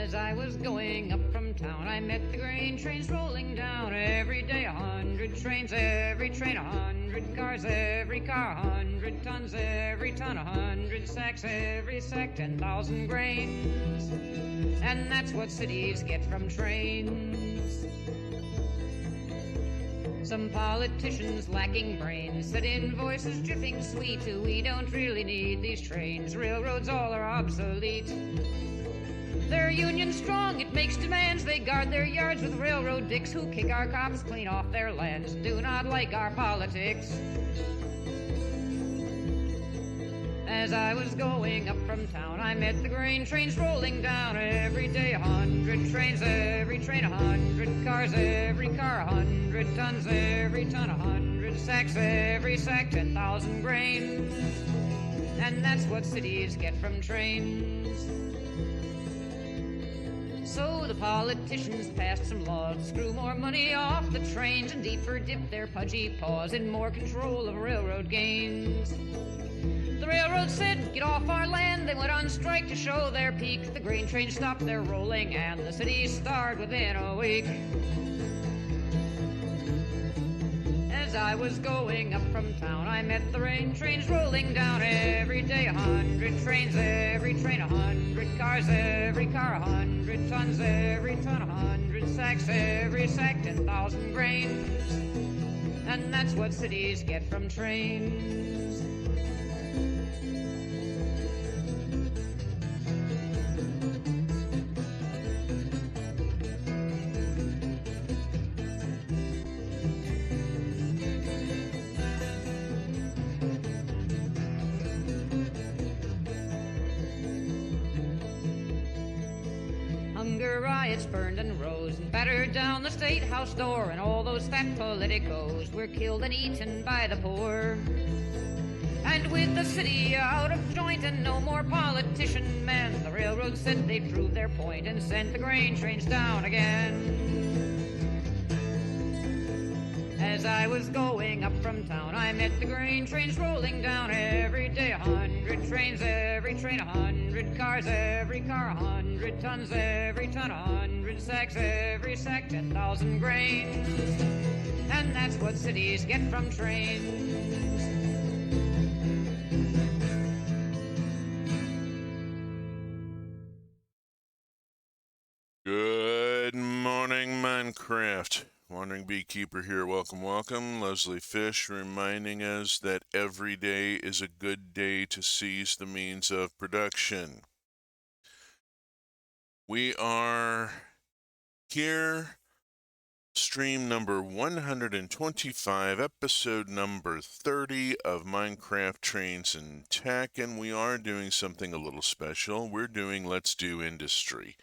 As I was going up from town, I met the grain trains rolling down. Every day 100 trains, every train 100 cars, every car 100 tons, every ton 100 sacks, every sack 10,000 grains. And that's what cities get from trains. Some politicians lacking brains said in voices dripping sweet, we don't really need these trains, railroads all are obsolete. They're union strong, it makes demands. They guard their yards with railroad dicks who kick our cops clean off their lands, do not like our politics. As I was going up from town, I met the grain trains rolling down. Every day 100 trains, every train 100 cars, every car 100 tons, every ton 100 sacks, every sack 10,000 grains. And that's what cities get from trains. So the politicians passed some laws to screw more money off the trains and deeper dip their pudgy paws in more control of railroad gains. The railroad said, get off our land. They went on strike to show their peak. The grain train stopped their rolling and the city starved within a week. As I was going up from town, I met the grain trains rolling down. Every day 100 trains, every train 100 cars, every car 100 tons, every ton 100 sacks, every sack 10,000 grains. And that's what cities get from trains. Hunger riots burned and rose and battered down the State House door, and all those fat politicos were killed and eaten by the poor. And with the city out of joint and no more politician men, the railroad said they'd prove their point and sent the grain trains down again. As I was going up from town, I met the grain trains rolling down. Every day 100 trains, every train 100 cars, every car 100 tons, every ton 100 sacks, every sack 10,000 grains. And that's what cities get from trains. Good morning, Minecraft. Wandering Beekeeper here. Welcome, welcome. Leslie Fish reminding us that every day is a good day to seize the means of production. We are here, stream number 125, episode number 30 of Minecraft Trains and Tech, and we are doing something a little special. We're doing Let's Do Industry.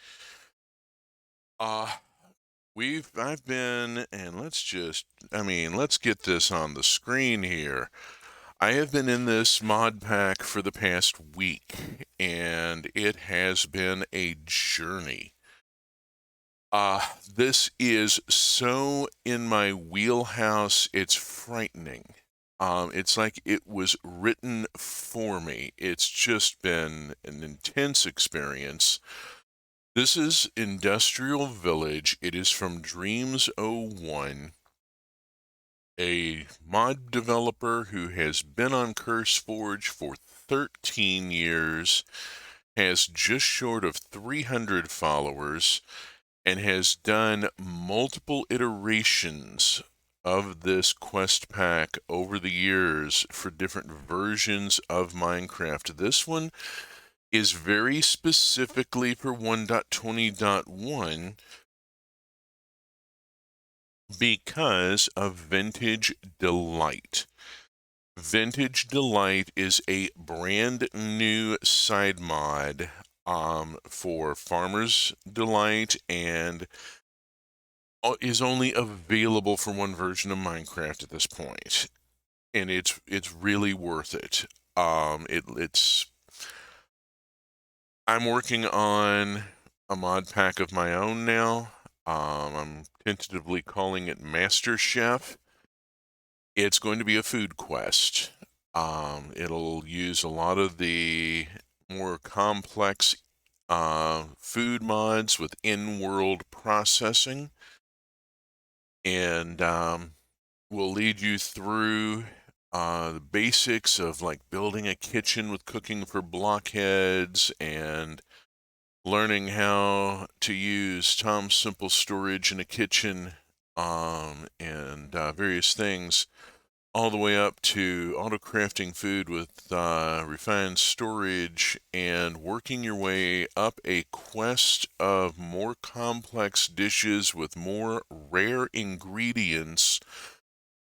I've been, and let's get this on the screen here. I have been in this mod pack for the past week, and it has been a journey. This is so in my wheelhouse, it's frightening. It's like it was written for me. It's just been an intense experience. This is Industrial Village. It is from Dreams01, a mod developer who has been on CurseForge for 13 years, has just short of 300 followers, and has done multiple iterations of this quest pack over the years for different versions of Minecraft. This one is very specifically for 1.20.1 because of Vintage Delight. Vintage Delight is a brand new side mod for Farmer's Delight and is only available for one version of Minecraft at this point. And it's really worth it. I'm working on a mod pack of my own now. I'm tentatively calling it Master Chef. It's going to be a food quest. It'll use a lot of the more complex food mods with in-world processing, and we'll lead you through the basics of like building a kitchen with cooking for blockheads and learning how to use Tom's Simple Storage in a kitchen, and various things, all the way up to auto crafting food with refined storage and working your way up a quest of more complex dishes with more rare ingredients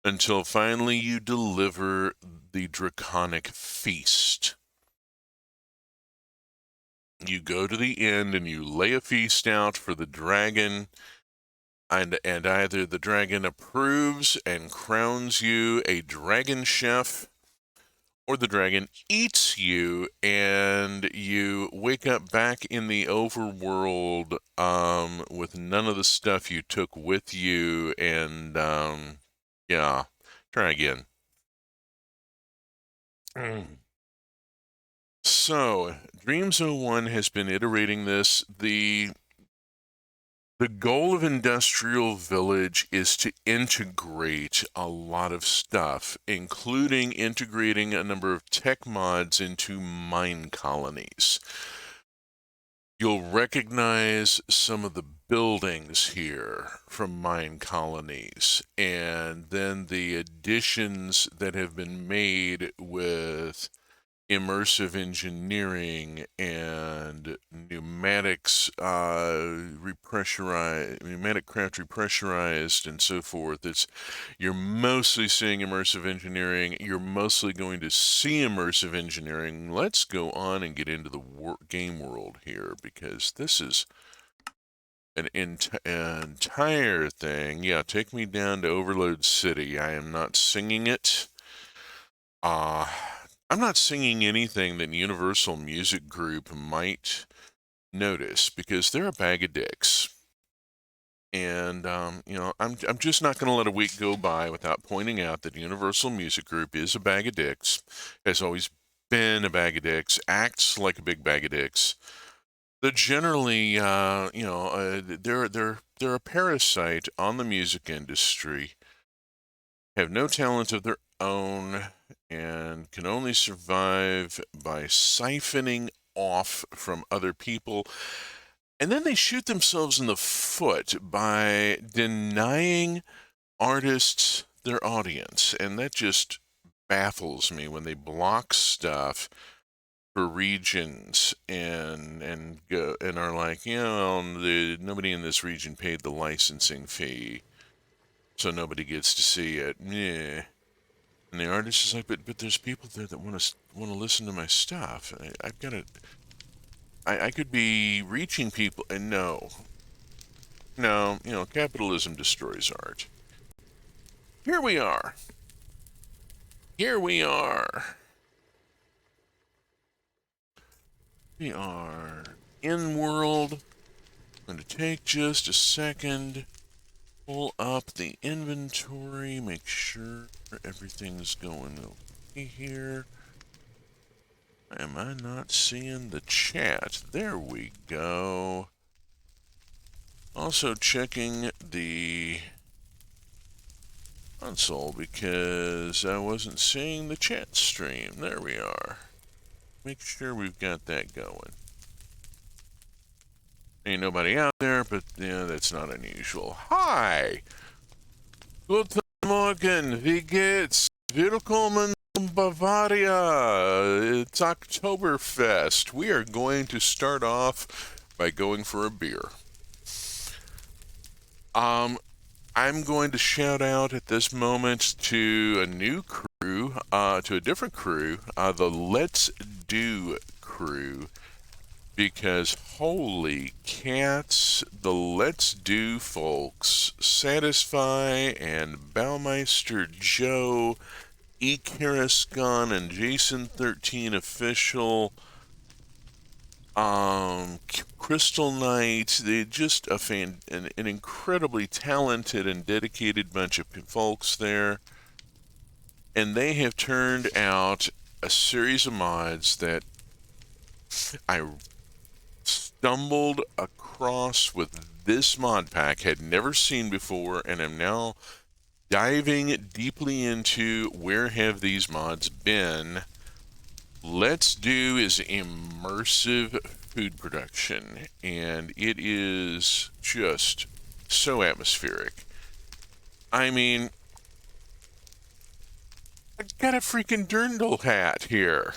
until finally you deliver the draconic feast. You go to the end and you lay a feast out for the dragon, and either the dragon approves and crowns you a dragon chef, or the dragon eats you and you wake up back in the overworld with none of the stuff you took with you, and yeah, try again. So, Dreams01 has been iterating this. The goal of Industrial Village is to integrate a lot of stuff, including integrating a number of tech mods into mine colonies. You'll recognize some of the buildings here from mine colonies, and then the additions that have been made with immersive engineering and pneumatics pneumatic craft repressurized and so forth. You're mostly seeing immersive engineering. You're mostly going to see immersive engineering. Let's go on and get into the game world here, because this is an entire thing. Yeah, take me down to Overload City. I am not singing it. I'm not singing anything that Universal Music Group might notice, because they're a bag of dicks. And, I'm just not going to let a week go by without pointing out that Universal Music Group is a bag of dicks, has always been a bag of dicks, acts like a big bag of dicks. They're generally, they're a parasite on the music industry, have no talent of their own, and can only survive by siphoning off from other people. And then they shoot themselves in the foot by denying artists their audience. And that just baffles me when they block stuff for regions and go and are like, nobody in this region paid the licensing fee, so nobody gets to see it. Yeah. And the artist is like, but there's people there that want to listen to my stuff. I've got to. I could be reaching people, and no, capitalism destroys art. Here we are. Here we are. We are in world. I'm going to take just a second, pull up the inventory, make sure everything's going okay here. Am I not seeing the chat? There we go. Also checking the console because I wasn't seeing the chat stream. There we are. Make sure we've got that going. Ain't nobody out there, but yeah, that's not unusual. Hi! Guten Morgen, wie geht's? Willkommen in Bavaria. It's Oktoberfest. We are going to start off by going for a beer. I'm going to shout out at this moment to a new crew, to a different crew, the Let's Do crew, because holy cats, the Let's Do folks, Satisfy and Baumeister Joe, Ekarascon and Jason13 official, Crystal Knight, they just an incredibly talented and dedicated bunch of folks there, and they have turned out a series of mods that I stumbled across with this mod pack, had never seen before, and am now diving deeply into where have these mods been. Let's do is immersive food production, and it is just so atmospheric. I mean, I got a freaking dirndl hat here.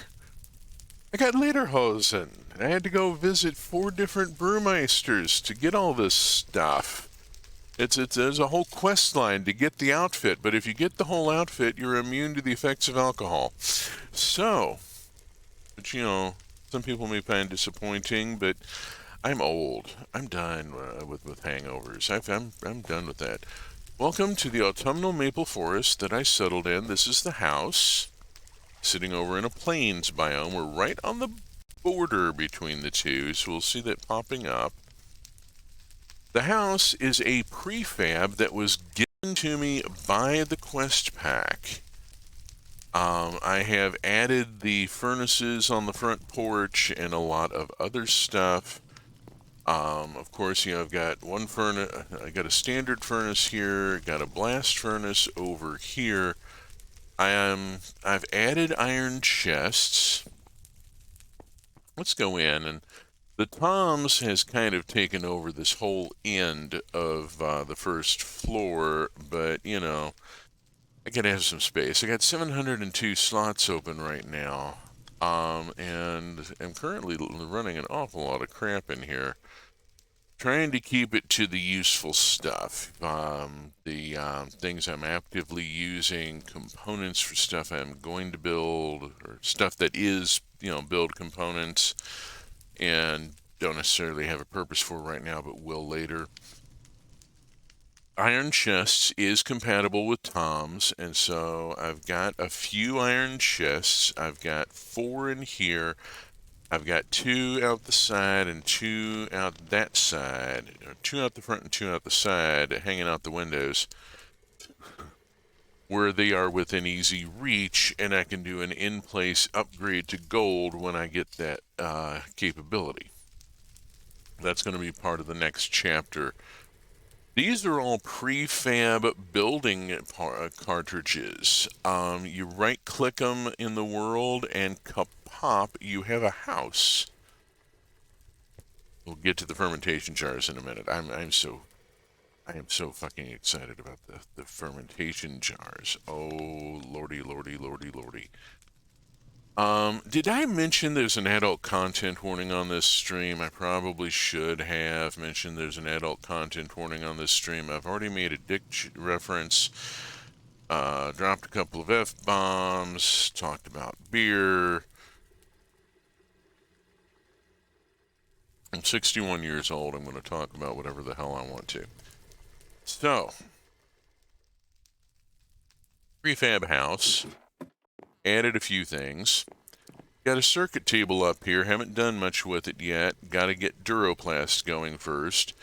I got lederhosen. I had to go visit 4 different brewmeisters to get all this stuff. There's a whole quest line to get the outfit, but if you get the whole outfit, you're immune to the effects of alcohol. So, but some people may find disappointing, but I'm old. I'm done with hangovers. I'm done with that. Welcome to the autumnal maple forest that I settled in. This is the house, sitting over in a plains biome. We're right on the border between the two, so we'll see that popping up. The house is a prefab that was given to me by the quest pack. I have added the furnaces on the front porch and a lot of other stuff. Of course, I've got one furnace. I got a standard furnace here. Got a blast furnace over here. I've added iron chests. Let's go in, and the Toms has kind of taken over this whole end of the first floor, but I gotta have some space. I got 702 slots open right now, and I'm currently running an awful lot of crap in here. Trying to keep it to the useful stuff. The things I'm actively using, components for stuff I'm going to build, or stuff that is, build components, and don't necessarily have a purpose for right now, but will later. Iron chests is compatible with Tom's, and so I've got a few iron chests. I've got 4 in here. I've got 2 out the side and 2 out that side. 2 out the front and 2 out the side, hanging out the windows, where they are within easy reach, and I can do an in-place upgrade to gold when I get that capability. That's going to be part of the next chapter. These are all prefab building cartridges. You right-click them in the world, and kapop, you have a house. We'll get to the fermentation jars in a minute. I am so fucking excited about the fermentation jars. Oh, lordy, lordy, lordy, lordy. Did I mention there's an adult content warning on this stream? I probably should have mentioned there's an adult content warning on this stream. I've already made a dick reference, dropped a couple of F-bombs, talked about beer. I'm 61 years old. I'm going to talk about whatever the hell I want to. So, prefab house. Added a few things. Got a circuit table up here. Haven't done much with it yet. Got to get Duroplast going first.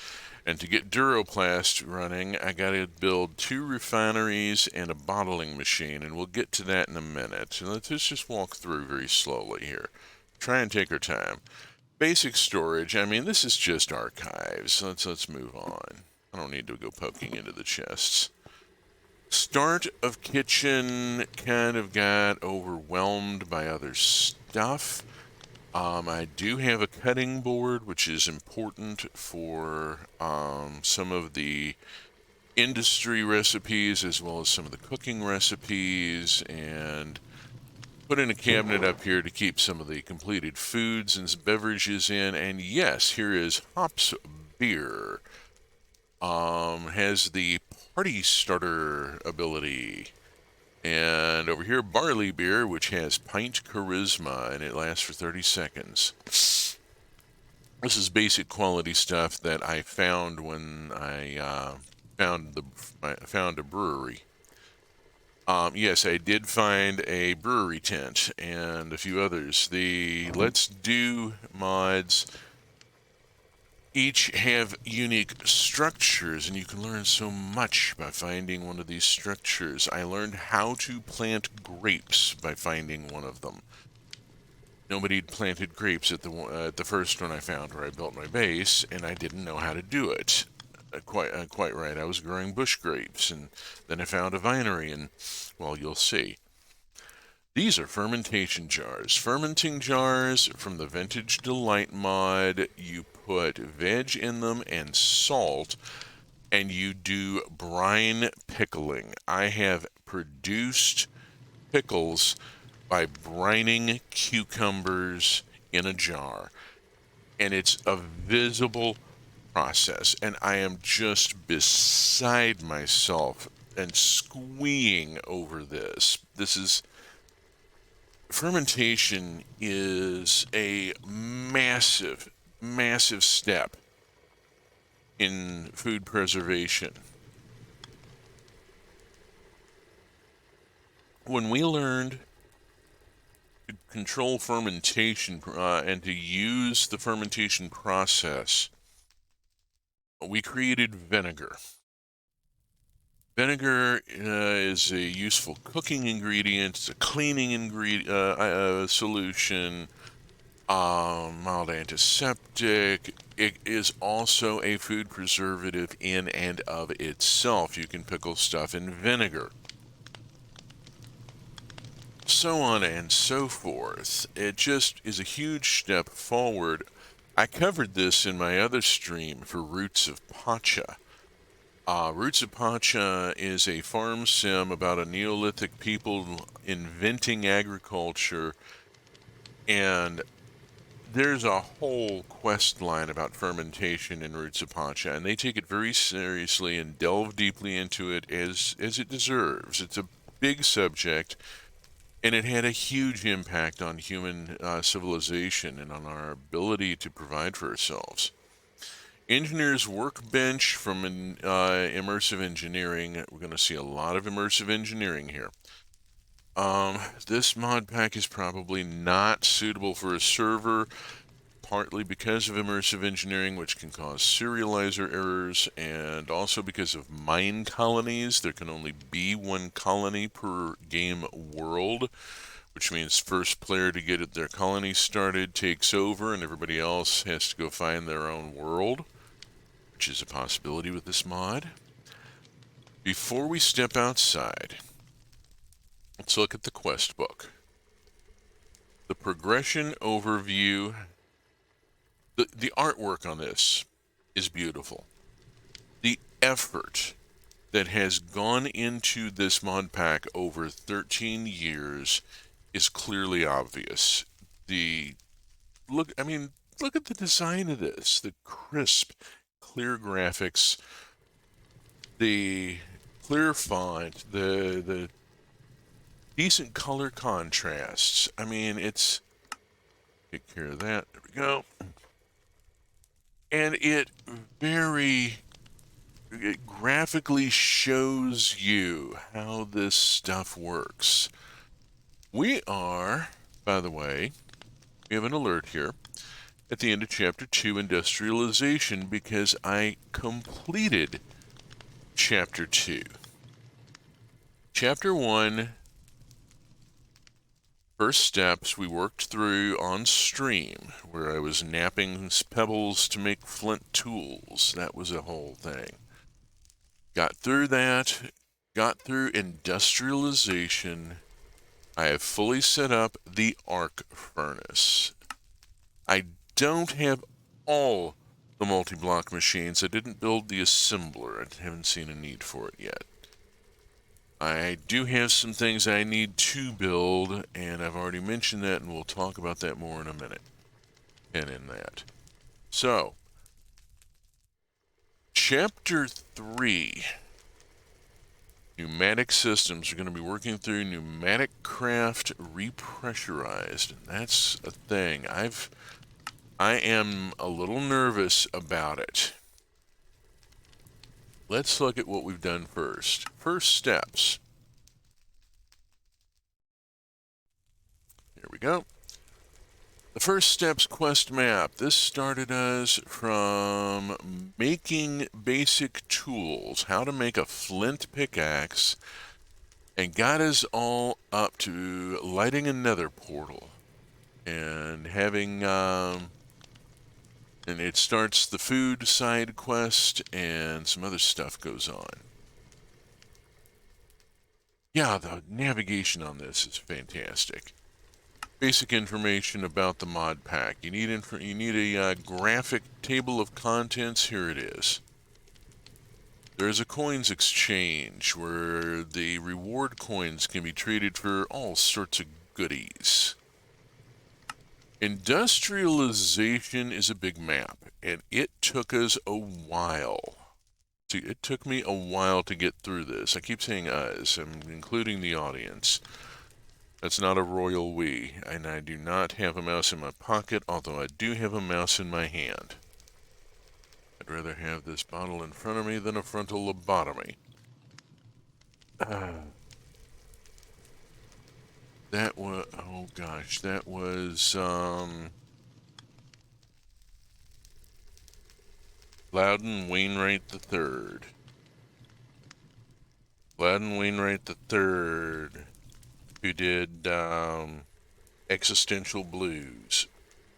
And to get Duroplast running, I got to build 2 refineries and a bottling machine. And we'll get to that in a minute. So let's just walk through very slowly here. Try and take our time. Basic storage. I mean, this is just archives. Let's move on. I don't need to go poking into the chests. Start of kitchen kind of got overwhelmed by other stuff. I do have a cutting board, which is important for some of the industry recipes as well as some of the cooking recipes, and put in a cabinet up here to keep some of the completed foods and beverages in. And yes, here is Hops Beer. Has the party starter ability. And over here, Barley Beer, which has Pint Charisma, and it lasts for 30 seconds. This is basic quality stuff that I found when I found a brewery. Yes, I did find a brewery tent and a few others. The Let's Do mods each have unique structures, and you can learn so much by finding one of these structures. I learned how to plant grapes by finding one of them. Nobody'd planted grapes at the first one I found where I built my base, and I didn't know how to do it. Quite right. I was growing bush grapes, and then I found a vinery, and well, you'll see. These are fermentation jars. Fermenting jars from the Vintage Delight mod. You put veg in them and salt, and you do brine pickling. I have produced pickles by brining cucumbers in a jar, and it's a visible process, and I am just beside myself and squeeing over this. Fermentation is a massive, massive step in food preservation. When we learned to control fermentation and to use the fermentation process, we created vinegar. Vinegar is a useful cooking ingredient. It's a cleaning solution, mild antiseptic. It is also a food preservative in and of itself. You can pickle stuff in vinegar. So on and so forth. It just is a huge step forward. I covered this in my other stream for Roots of Pacha. Roots of Pacha is a farm sim about a Neolithic people inventing agriculture, and there's a whole quest line about fermentation in Roots of Pacha, and they take it very seriously and delve deeply into it as it deserves. It's a big subject, and it had a huge impact on human civilization and on our ability to provide for ourselves. Engineer's Workbench from immersive engineering. We're going to see a lot of immersive engineering here. This mod pack is probably not suitable for a server, partly because of immersive engineering, which can cause serializer errors, and also because of mine colonies. There can only be one colony per game world, which means first player to get their colony started takes over, and everybody else has to go find their own world, which is a possibility with this mod. Before we step outside, let's look at the quest book. The progression overview, the artwork on this is beautiful. The effort that has gone into this mod pack over 13 years is clearly obvious. Look at the design of this, the crisp, clear graphics, the clear font, the decent color contrasts. It's take care of that. There we go. And it graphically shows you how this stuff works. We are, by the way, we have an alert here at the end of Chapter 2, Industrialization, because I completed Chapter 2. Chapter 1, first steps, we worked through on stream, where I was napping pebbles to make flint tools. That was a whole thing. Got through that, got through industrialization. I have fully set up the arc furnace. I don't have all the multi-block machines. I didn't build the assembler. I haven't seen a need for it yet. I do have some things I need to build, and I've already mentioned that, and we'll talk about that more in a minute. And in that. So, Chapter 3. Pneumatic systems. We're going to be working through pneumatic craft repressurized. And that's a thing. I am a little nervous about it. Let's look at what we've done first. First steps. Here we go. The first steps quest map. This started us from making basic tools, how to make a flint pickaxe, and got us all up to lighting a nether portal. and having and it starts the food side quest, and some other stuff goes on. Yeah, the navigation on this is fantastic. Basic information about the mod pack. You need a graphic table of contents. Here it is. There's a coins exchange where the reward coins can be traded for all sorts of goodies. Industrialization is a big map, and it took us a while. See, it took me a while to get through this. I keep saying us, I'm including the audience. That's not a royal we, and I do not have a mouse in my pocket, although I do have a mouse in my hand. I'd rather have this bottle in front of me than a frontal lobotomy. That was, oh gosh, that was, Loudon Wainwright III. Loudon Wainwright III, who did, Existential Blues.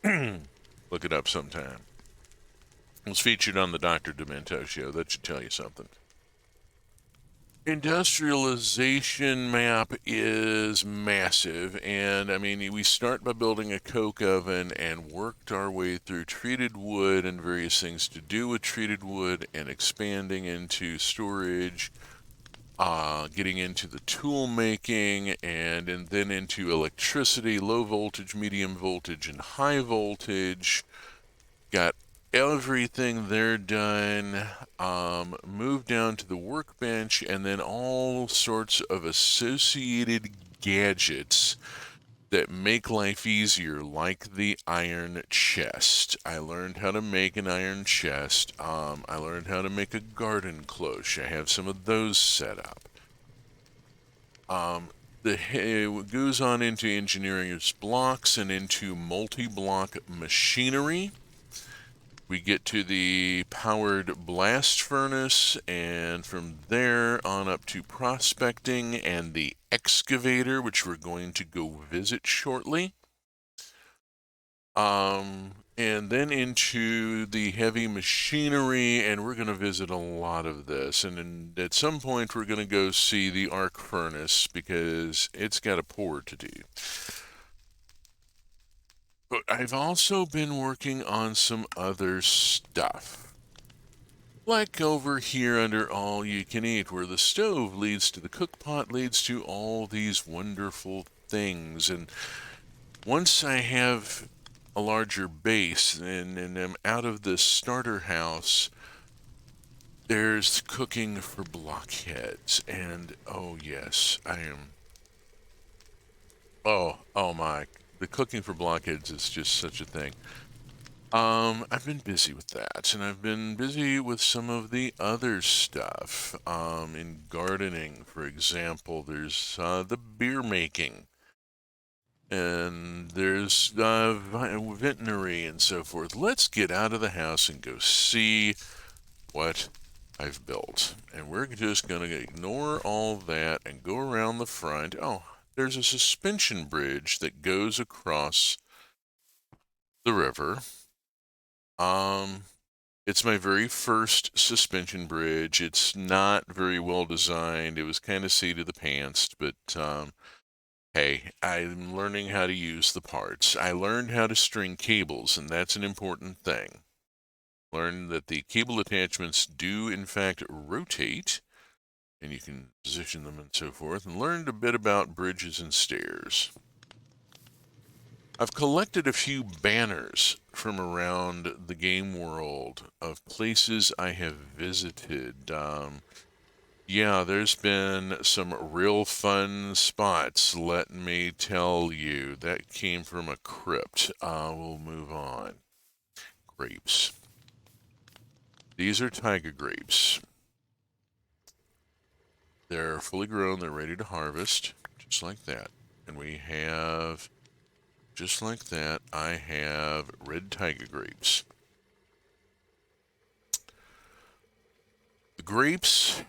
Look it up sometime. It was featured on the Dr. Demento show. That should tell you something. Industrialization map is massive, and I mean, we start by building a coke oven and worked our way through treated wood and various things to do with treated wood, and expanding into storage, getting into the tool making, and then into electricity, low voltage, medium voltage, and high voltage. Got everything there done. Moved down to the workbench, and then all sorts of associated gadgets that make life easier, like the iron chest. I learned how to make an iron chest. I learned how to make a garden cloche. I have some of those set up. It goes on into engineering its blocks and into multi-block machinery. We get to the powered blast furnace, and from there on up to prospecting and the excavator, which we're going to go visit shortly. And then into the heavy machinery, and we're going to visit a lot of this. And then at some point, we're going to go see the arc furnace because it's got a pour to do. But I've also been working on some other stuff. Like over here under All You Can Eat, where the stove leads to the cookpot, leads to all these wonderful things. And once I have a larger base and I'm out of this starter house, there's cooking for blockheads. And oh yes, I am. Oh my. The cooking for blockheads is just such a thing. I've been busy with that, and I've been busy with some of the other stuff. In gardening, for example, there's the beer making, and there's veterinary and so forth. Let's get out of the house and go see what I've built. And we're just going to ignore all that and go around the front. Oh, there's a suspension bridge that goes across the river. It's my very first suspension bridge. It's not very well designed. It was kind of seat of the pants, but hey, I'm learning how to use the parts. I learned how to string cables, and that's an important thing. Learned that the cable attachments do, in fact, rotate, and you can position them and so forth, and learned a bit about bridges and stairs. I've collected a few banners from around the game world of places I have visited. Yeah, there's been some real fun spots, let me tell you. That came from a crypt. We'll move on. Grapes. These are tiger grapes. They're fully grown, they're ready to harvest, just like that. And we have, just like that, I have red tiger grapes. The grapes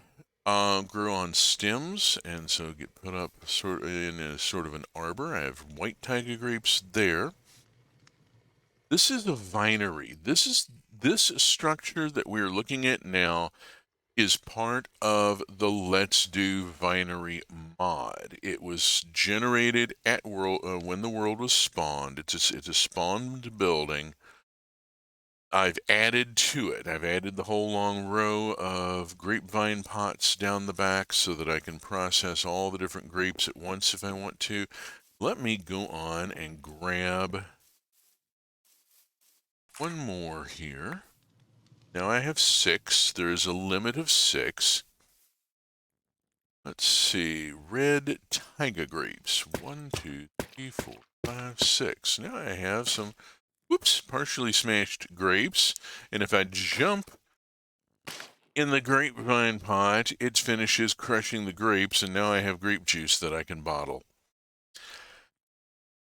grow on stems, and so get put up in a sort of an arbor. I have white tiger grapes there. This is a vinery. This structure that we're looking at now is part of the Let's Do Vinery mod. It was generated at world when the world was spawned. It's a spawned building. I've added to it. I've added the whole long row of grapevine pots down the back so that I can process all the different grapes at once if I want to. Let me go on and grab one more here. Now I have 6. There's a limit of 6. Let's see. Red taiga grapes. 1, 2, 3, 4, 5, 6. Now I have some, whoops, partially smashed grapes. And if I jump in the grapevine pot, it finishes crushing the grapes, and now I have grape juice that I can bottle.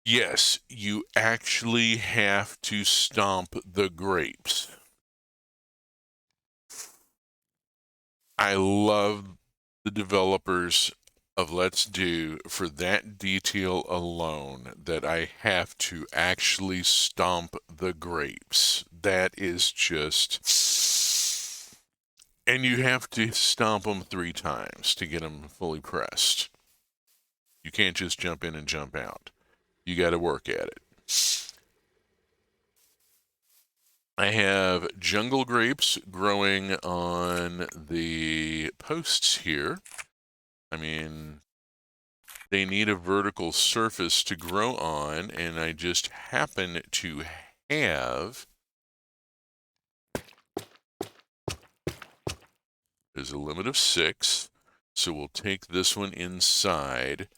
Yes, you actually have to stomp the grapes. I love the developers of Let's Do for that detail alone, that I have to actually stomp the grapes. That is just... And you have to stomp them 3 times to get them fully pressed. You can't just jump in and jump out. You got to work at it. I have jungle grapes growing on the posts here. I mean, they need a vertical surface to grow on, and I just happen to have... There's a limit of 6, so we'll take this one inside.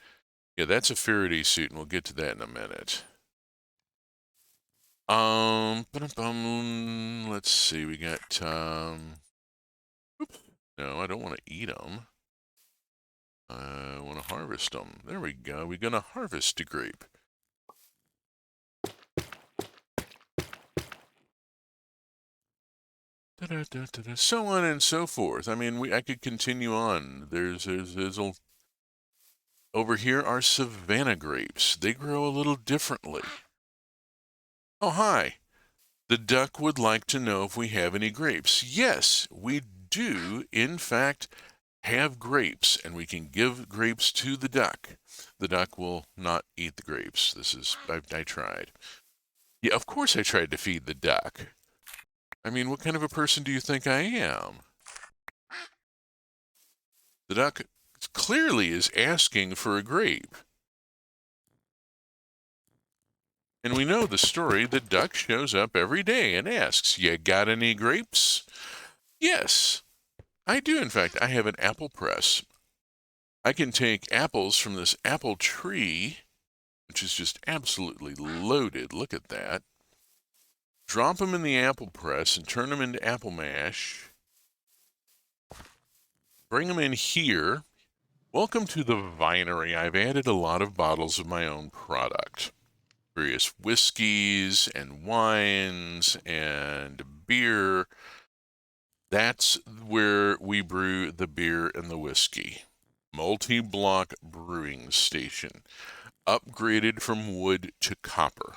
Yeah, that's a Faraday suit, and we'll get to that in a minute. Let's see, we got, oops, no, I don't want to eat them. I want to harvest them. There we go, we're going to harvest a grape. So on and so forth. I mean, I could continue on. There's over here are Savannah grapes. They grow a little differently. Oh, hi. The duck would like to know if we have any grapes. Yes, we do, in fact, have grapes, and we can give grapes to the duck. The duck will not eat the grapes. I tried. Yeah, of course I tried to feed the duck. I mean, what kind of a person do you think I am? The duck clearly is asking for a grape. And we know the story. The duck shows up every day and asks, "You got any grapes?" Yes, I do. In fact, I have an apple press. I can take apples from this apple tree, which is just absolutely loaded. Look at that. Drop them in the apple press and turn them into apple mash. Bring them in here. Welcome to the vinery. I've added a lot of bottles of my own product. Various whiskeys and wines and beer. That's where we brew the beer and the whiskey. Multi-block brewing station. Upgraded from wood to copper.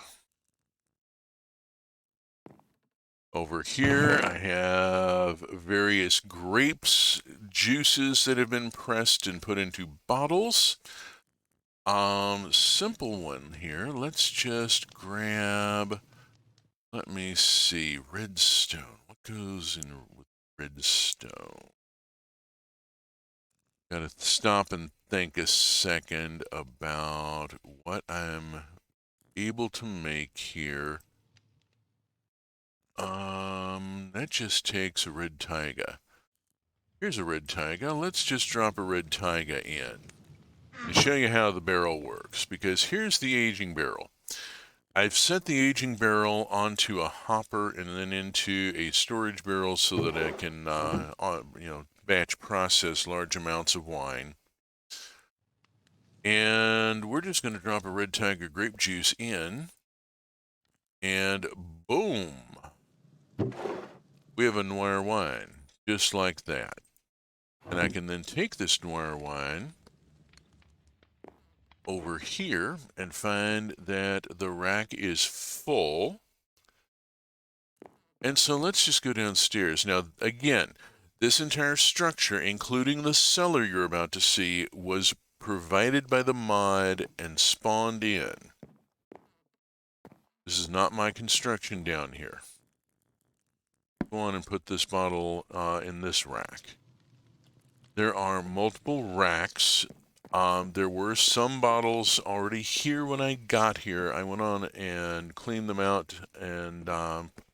Over here, I have various grapes, juices that have been pressed and put into bottles. Simple one here. Let's just grab, let me see, redstone. What goes in with redstone? Gotta stop and think a second about what I'm able to make here. That just takes a red taiga. Here's a red taiga. Let's just drop a red taiga in and show you how the barrel works, because here's the aging barrel. I've set the aging barrel onto a hopper and then into a storage barrel so that I can, batch process large amounts of wine. And we're just going to drop a red taiga grape juice in, and boom, we have a noir wine, just like that. And I can then take this noir wine over here and find that the rack is full. And so let's just go downstairs. Now, again, this entire structure, including the cellar you're about to see, was provided by the mod and spawned in. This is not my construction down here. Go on and put this bottle in this rack. There are multiple racks. There were some bottles already here when I got here. I went on and cleaned them out and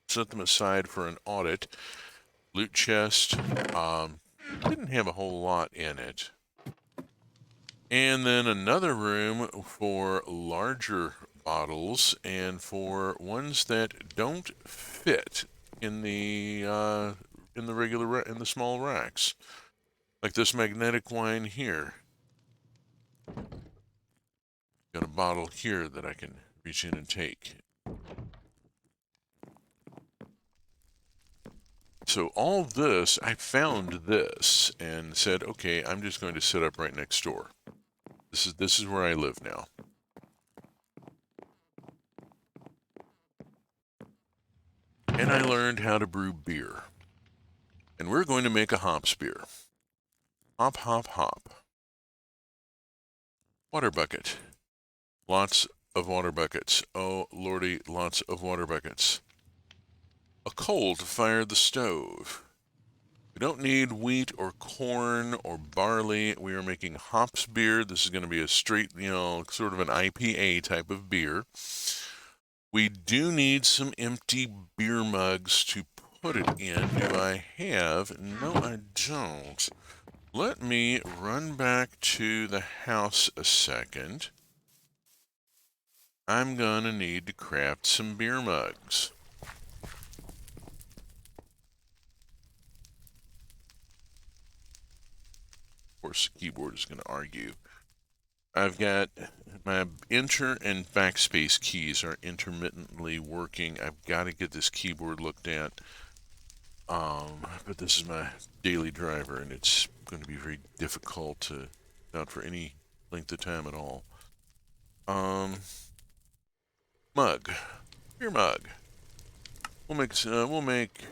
set them aside for an audit. Loot chest didn't have a whole lot in it. And then another room for larger bottles and for ones that don't fit in the small racks, like this magnetic wine here. Got a bottle here that I can reach in and take. So all this, I found this and said, okay, I'm just going to set up right next door. This is where I live now. And I learned how to brew beer. And we're going to make a hops beer. Hop, hop, hop. Water bucket. Lots of water buckets. Oh, lordy, lots of water buckets. A coal to fire the stove. We don't need wheat or corn or barley. We are making hops beer. This is going to be a straight, sort of an IPA type of beer. We do need some empty beer mugs to put it in. Do I have? No, I don't. Let me run back to the house a second. I'm going to need to craft some beer mugs. Of course, the keyboard is going to argue. I've got my enter and backspace keys are intermittently working. I've got to get this keyboard looked at. But this is my daily driver, and it's going to be very difficult to not for any length of time at all. Mug, beer mug. We'll make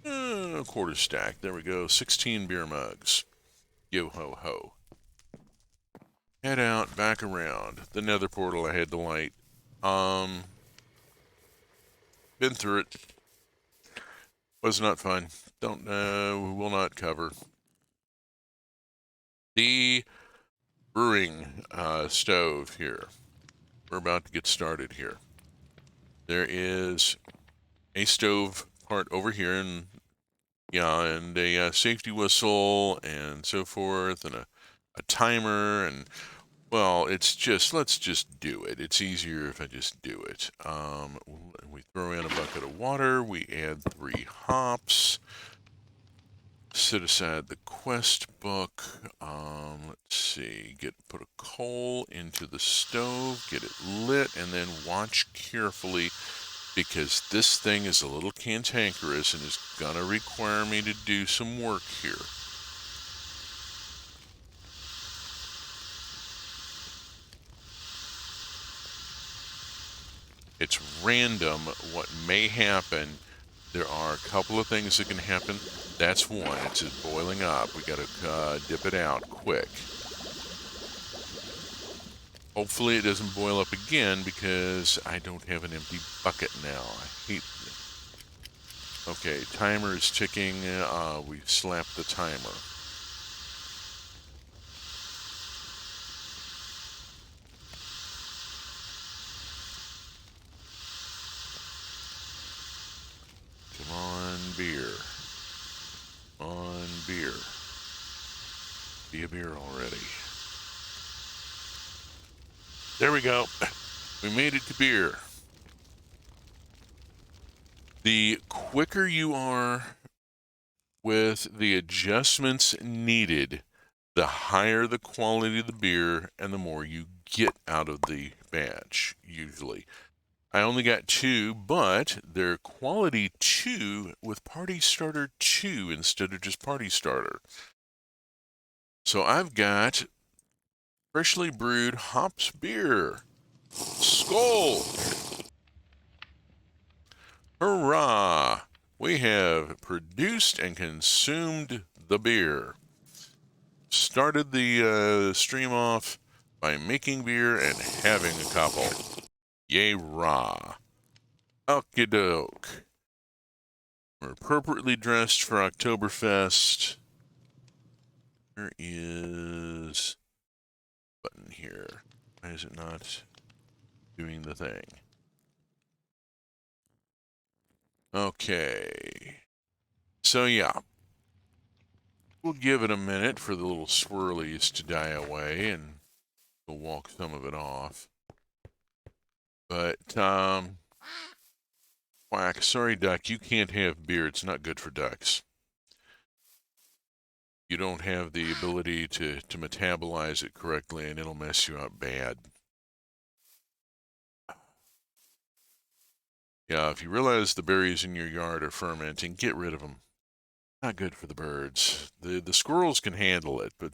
a quarter stack. There we go. 16 beer mugs. Yo ho ho. Head out, back around. The nether portal I had to light. Been through it. Was not fun. We will not cover. The brewing stove here. We're about to get started here. There is a stove part over here, and a safety whistle and so forth, and a timer, and well, it's just, let's just do it. It's easier if I just do it. We throw in a bucket of water, we add 3 hops, set aside the quest book, let's see, put a coal into the stove, get it lit, and then watch carefully, because this thing is a little cantankerous and is gonna require me to do some work here. It's random what may happen. There are a couple of things that can happen. That's one. It's just boiling up. We got to dip it out quick. Hopefully it doesn't boil up again because I don't have an empty bucket now. I hate it. Okay, timer is ticking. We slapped the timer. Come on, beer. Come on, beer. Be a beer already. There we go. We made it to beer. The quicker you are with the adjustments needed, the higher the quality of the beer and the more you get out of the batch, usually. I only got 2, but they're quality 2 with Party Starter 2 instead of just Party Starter. So I've got freshly brewed hops beer. Skål! Hurrah! we have produced and consumed the beer. Started the stream off by making beer and having a couple. Yay, rah. Okie doke. We're appropriately dressed for Oktoberfest. There is a button here. Why is it not doing the thing? Okay. So yeah, we'll give it a minute for the little swirlies to die away, and we'll walk some of it off. But quack. Sorry, duck. You can't have beer. It's not good for ducks. You don't have the ability to metabolize it correctly, and it'll mess you up bad. Yeah, if you realize the berries in your yard are fermenting, get rid of them. Not good for the birds. The squirrels can handle it, but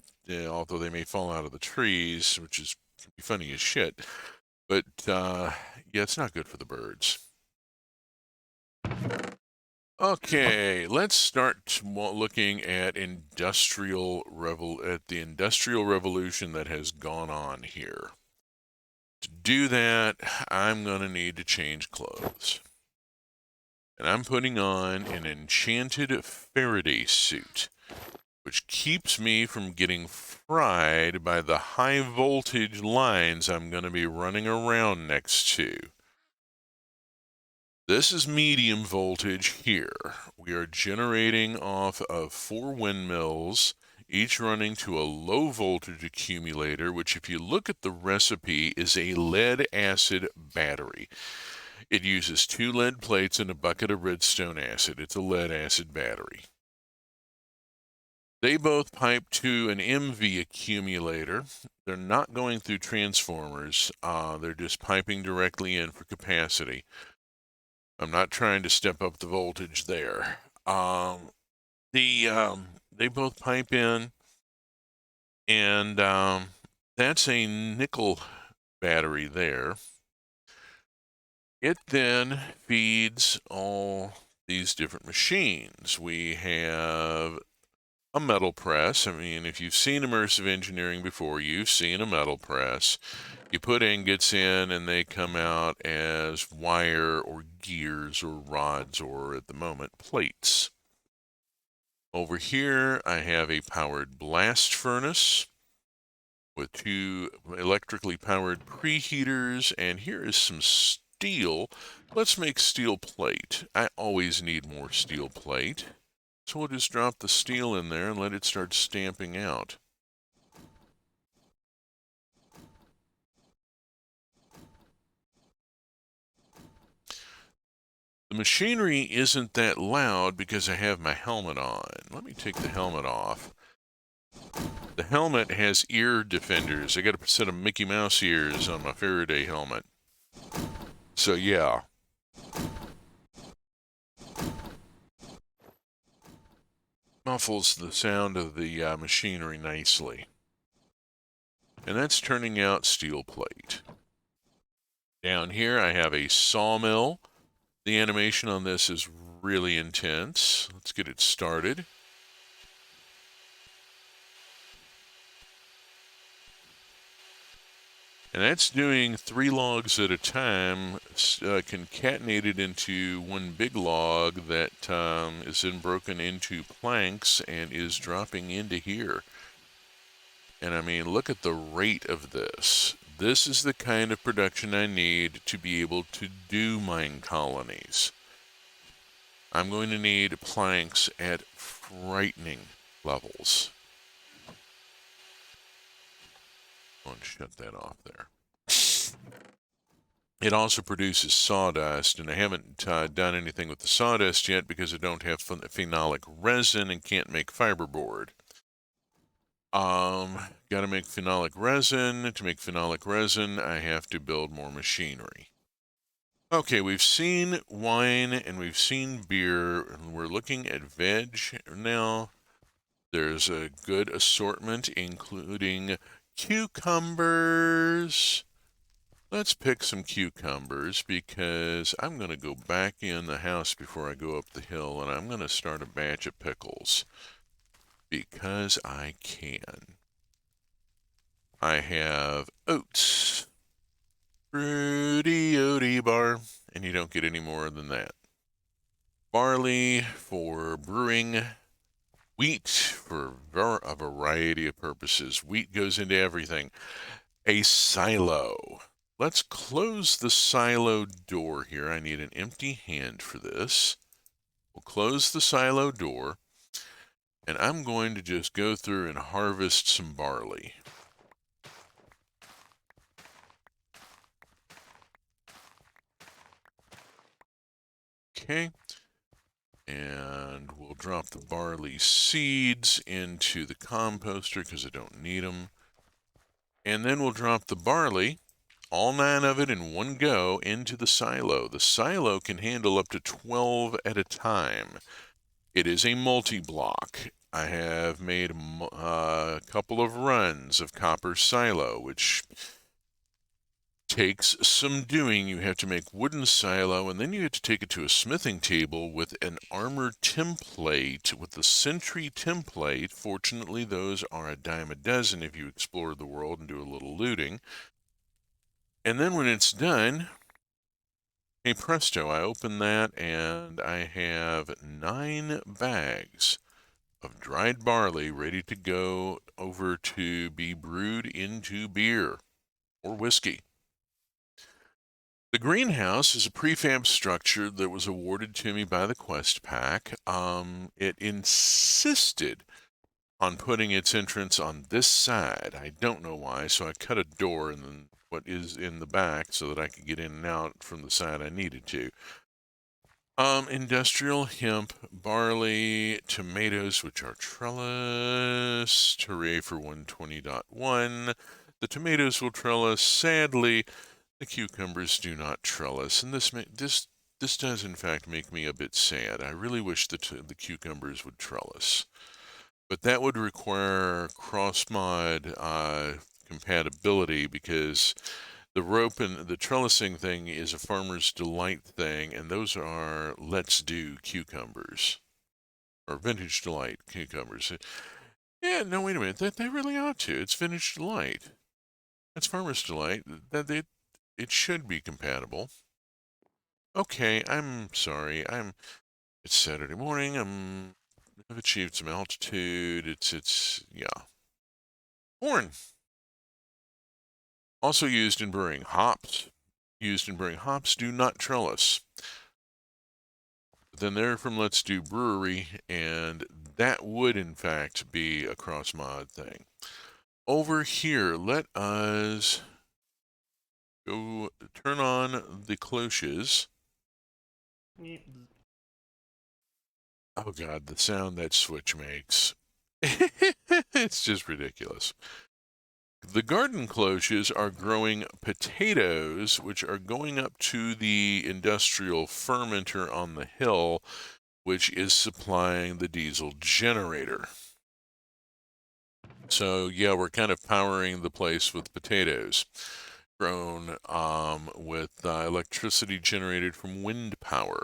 although they may fall out of the trees, which is funny as shit. But yeah, it's not good for the birds. Okay, let's start looking at the industrial revolution that has gone on here. To do that, I'm gonna need to change clothes. And I'm putting on an enchanted Faraday suit, which keeps me from getting fried by the high voltage lines I'm going to be running around next to. This is medium voltage here. We are generating off of 4 windmills, each running to a low voltage accumulator, which if you look at the recipe is a lead acid battery. It uses 2 lead plates and a bucket of redstone acid. It's a lead acid battery. They both pipe to an MV accumulator. They're not going through transformers. They're just piping directly in for capacity. I'm not trying to step up the voltage there. They both pipe in, and that's a nickel battery there. It then feeds all these different machines. We have a metal press. I mean, if you've seen immersive engineering before, you've seen a metal press. You put ingots in and they come out as wire or gears or rods or, at the moment, plates. Over here, I have a powered blast furnace with 2 electrically powered preheaters, and here is some steel. Let's make steel plate. I always need more steel plate. So we'll just drop the steel in there and let it start stamping out. The machinery isn't that loud because I have my helmet on. Let me take the helmet off. The helmet has ear defenders. I got a set of Mickey Mouse ears on my Faraday helmet. So yeah. Muffles the sound of the machinery nicely. And that's turning out steel plate. Down here I have a sawmill. The animation on this is really intense. Let's get it started. And that's doing 3 logs at a time, concatenated into one big log that is then broken into planks and is dropping into here. And I mean, look at the rate of this. This is the kind of production I need to be able to do mine colonies. I'm going to need planks at frightening levels. I'm going to shut that off there. It also produces sawdust, and I haven't done anything with the sawdust yet because I don't have phenolic resin and can't make fiberboard. Got to make phenolic resin. To make phenolic resin, I have to build more machinery. Okay, we've seen wine and we've seen beer, and we're looking at veg now. There's a good assortment, including cucumbers. Let's pick some cucumbers because I'm going to go back in the house before I go up the hill, and I'm going to start a batch of pickles because I can. I have oats, fruity oaty bar, and you don't get any more than that. Barley for brewing, wheat for a variety of purposes. Wheat goes into everything. A silo. Let's close the silo door here. I need an empty hand for this. We'll close the silo door, and I'm going to just go through and harvest some barley. Okay. And we'll drop the barley seeds into the composter because I don't need them. And then we'll drop the barley, all 9 of it in one go, into the silo. The silo can handle up to 12 at a time. It is a multi-block. I have made a couple of runs of copper silo, which takes some doing. You have to make wooden silo, and then you have to take it to a smithing table with an armor template, with the sentry template. Fortunately, those are a dime a dozen if you explore the world and do a little looting. And then when it's done, hey presto, I open that and I have 9 bags of dried barley ready to go over to be brewed into beer or whiskey. The greenhouse is a prefab structure that was awarded to me by the Quest Pack. It insisted on putting its entrance on this side. I don't know why, so I cut a door in what is in the back so that I could get in and out from the side I needed to. Industrial hemp, barley, tomatoes, which are trellis, hooray for 120.1. The tomatoes will trellis. Sadly, the cucumbers do not trellis, and this does in fact make me a bit sad. I really wish the cucumbers would trellis, but that would require cross-mod compatibility because the rope and the trellising thing is a Farmer's Delight thing, and those are Let's Do cucumbers or Vintage Delight cucumbers. Yeah, no, wait a minute. They really ought to. It's Vintage Delight. That's Farmer's Delight. It should be compatible. Okay, I'm sorry. It's Saturday morning. I've achieved some altitude. Yeah. Corn. Also used in brewing. Hops. Used in brewing. Hops do not trellis. But then they're from Let's Do Brewery, and that would in fact be a cross-mod thing. Over here, let us go turn on the cloches. Oh God, the sound that switch makes. It's just ridiculous. The garden cloches are growing potatoes, which are going up to the industrial fermenter on the hill, which is supplying the diesel generator. So yeah, we're kind of powering the place with potatoes grown with electricity generated from wind power.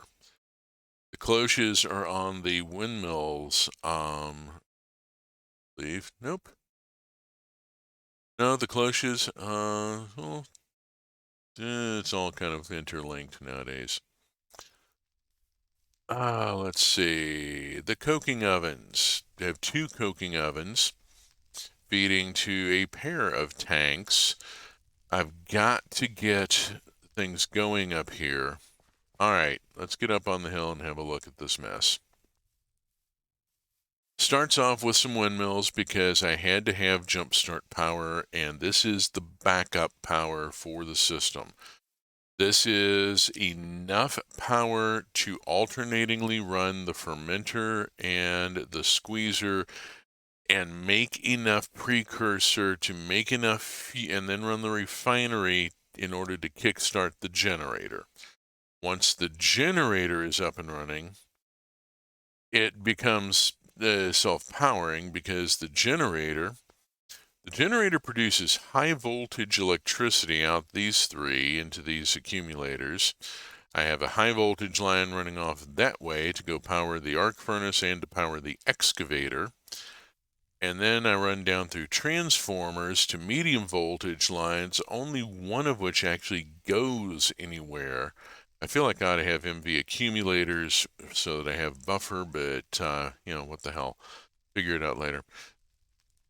The cloches are on the windmills. Leave. Nope. No, the cloches. Well, it's all kind of interlinked nowadays. Let's see. The coking ovens. They have 2 coking ovens feeding to a pair of tanks. I've got to get things going up here. All right, let's get up on the hill and have a look at this mess. Starts off with some windmills because I had to have jumpstart power, and this is the backup power for the system. This is enough power to alternatingly run the fermenter and the squeezer and make enough precursor to make enough, and then run the refinery in order to kickstart the generator. Once the generator is up and running, it becomes self-powering because the generator The generator produces high voltage electricity out these three into these accumulators. I have a high voltage line running off that way to go power the arc furnace and to power the excavator. And then I run down through transformers to medium voltage lines, only one of which actually goes anywhere. I feel like I ought to have MV accumulators so that I have buffer, but what the hell? Figure it out later.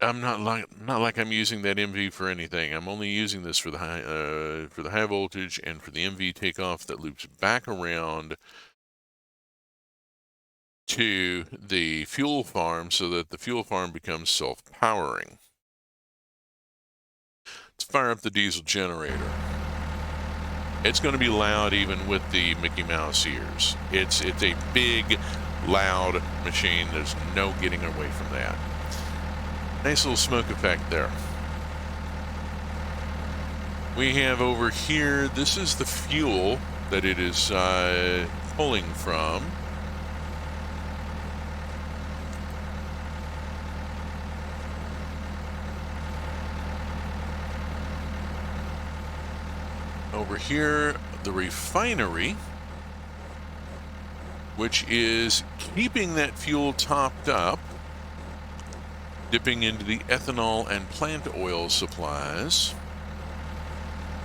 I'm not like I'm using that MV for anything. I'm only using this for the high voltage and for the MV takeoff that loops back around to the fuel farm so that the fuel farm becomes self-powering. Let's fire up the diesel generator. It's going to be loud even with the Mickey Mouse ears. It's a big, loud machine. There's no getting away from that. Nice little smoke effect there. We have over here, this is the fuel that it is pulling from. Over here, the refinery, which is keeping that fuel topped up, dipping into the ethanol and plant oil supplies.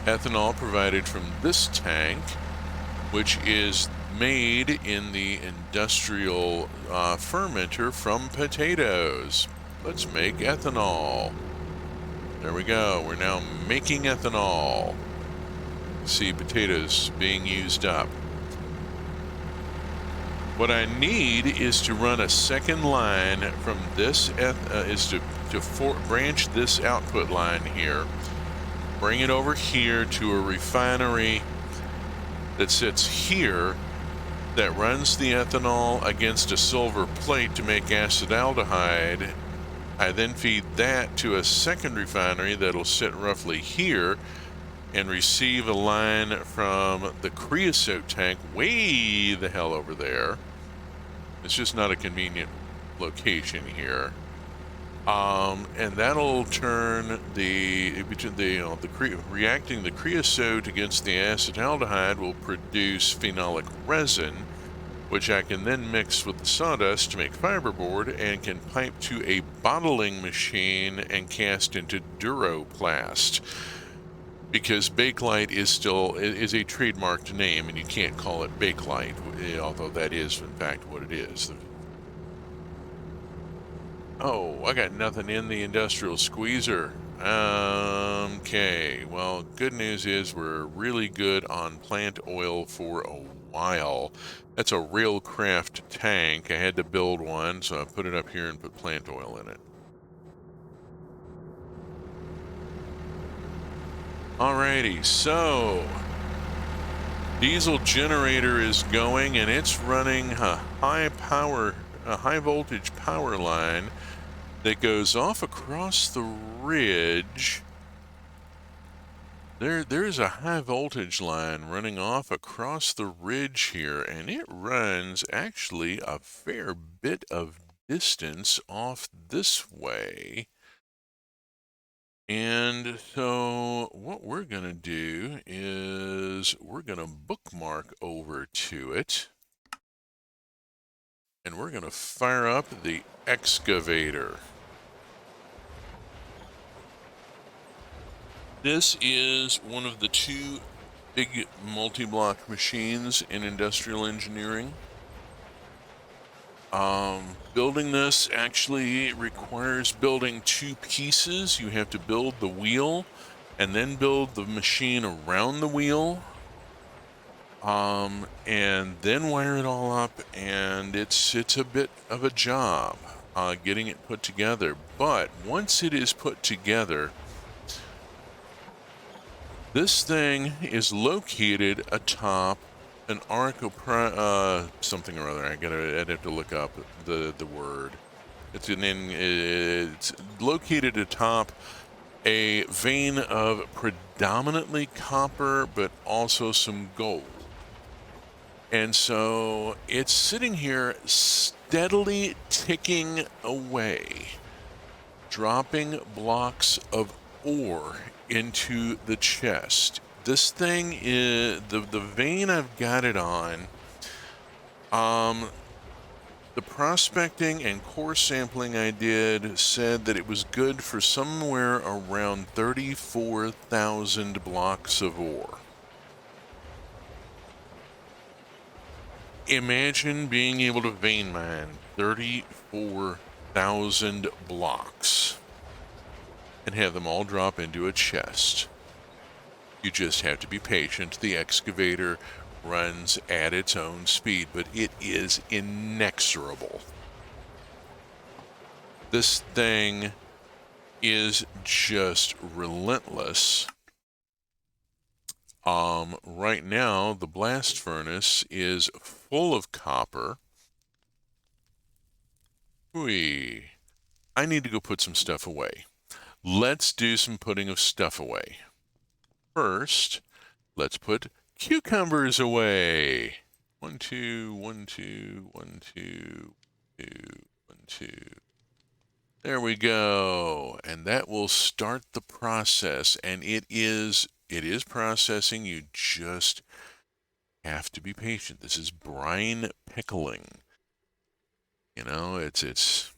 Ethanol provided from this tank, which is made in the industrial fermenter from potatoes. Let's make ethanol. There we go. We're now making ethanol. See potatoes being used up. What I need is to run a second line from this, branch this output line here, bring it over here to a refinery that sits here that runs the ethanol against a silver plate to make acetaldehyde. I then feed that to a second refinery that'll sit roughly here and receive a line from the creosote tank way the hell over there. It's just not a convenient location here. And that'll turn reacting the creosote against the acetaldehyde will produce phenolic resin, which I can then mix with the sawdust to make fiberboard and can pipe to a bottling machine and cast into Duroplast. Because Bakelite is a trademarked name, and you can't call it Bakelite, although that is in fact what it is. Oh, I got nothing in the industrial squeezer. Okay, well, good news is we're really good on plant oil for a while. That's a Railcraft tank. I had to build one, so I put it up here and put plant oil in it. Alrighty, so diesel generator is going, and it's running a high voltage power line that goes off across the ridge. There's a high voltage line running off across the ridge here, and it runs actually a fair bit of distance off this way. And so what we're going to do is we're going to bookmark over to it, and we're going to fire up the excavator. This is one of the two big multi-block machines in industrial engineering. Building this actually requires building two pieces. You have to build the wheel and then build the machine around the wheel, and then wire it all up, and it's a bit of a job getting it put together. But once it is put together, this thing is located atop an arc of something or other. I'd have to look up the word. It's located atop a vein of predominantly copper, but also some gold. And so it's sitting here steadily ticking away, dropping blocks of ore into the chest. This thing is the vein I've got it on. The prospecting and core sampling I did said that it was good for somewhere around 34,000 blocks of ore. Imagine being able to vein mine 34,000 blocks and have them all drop into a chest. You just have to be patient. The excavator runs at its own speed, but it is inexorable. This thing is just relentless. Right now, the blast furnace is full of copper. Whee! I need to go put some stuff away. Let's do some putting of stuff away. First, let's put cucumbers away. 1, 2, 1, 2, 1, 2, 2, 1, 2. There we go. And that will start the process. And it is processing. You just have to be patient. This is brine pickling. You know, it's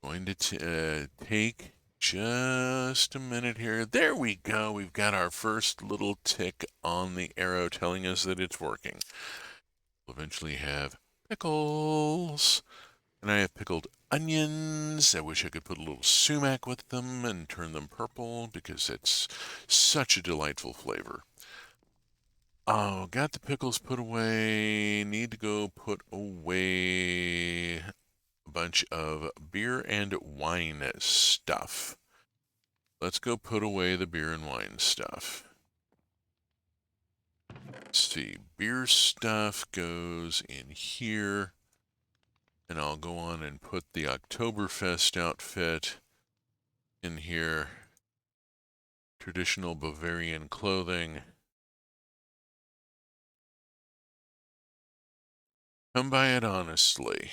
going to take just a minute here. There we go. We've got our first little tick on the arrow telling us that it's working. We'll eventually have pickles. And I have pickled onions. I wish I could put a little sumac with them and turn them purple because it's such a delightful flavor. Oh, got the pickles put away. Need to go put away a bunch of beer and wine stuff. Let's go put away the beer and wine stuff. Let's see. Beer stuff goes in here. And I'll go on and put the Oktoberfest outfit in here. Traditional Bavarian clothing. Come by it honestly.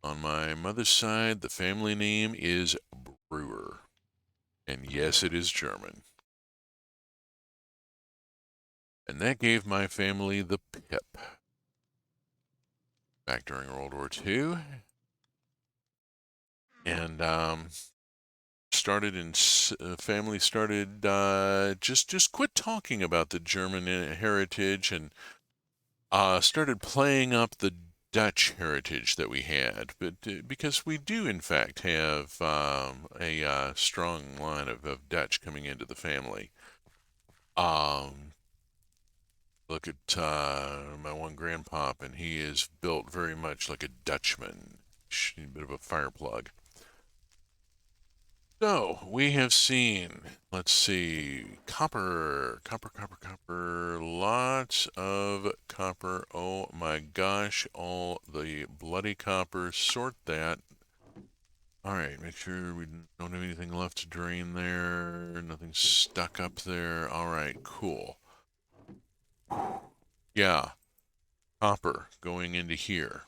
On my mother's side, the family name is Brewer. And yes, it is German. And that gave my family the pip. Back during World War II. And family started just quit talking about the German heritage and started playing up the Dutch heritage that we had, but because we do in fact have a strong line of Dutch coming into the family. Look at my one grandpop, and he is built very much like a Dutchman, a bit of a fire plug. So, we have seen, let's see, copper, lots of copper. Oh my gosh, all the bloody copper. Sort that. Alright, make sure we don't have anything left to drain there. Nothing stuck up there. Alright, cool. Yeah, copper going into here.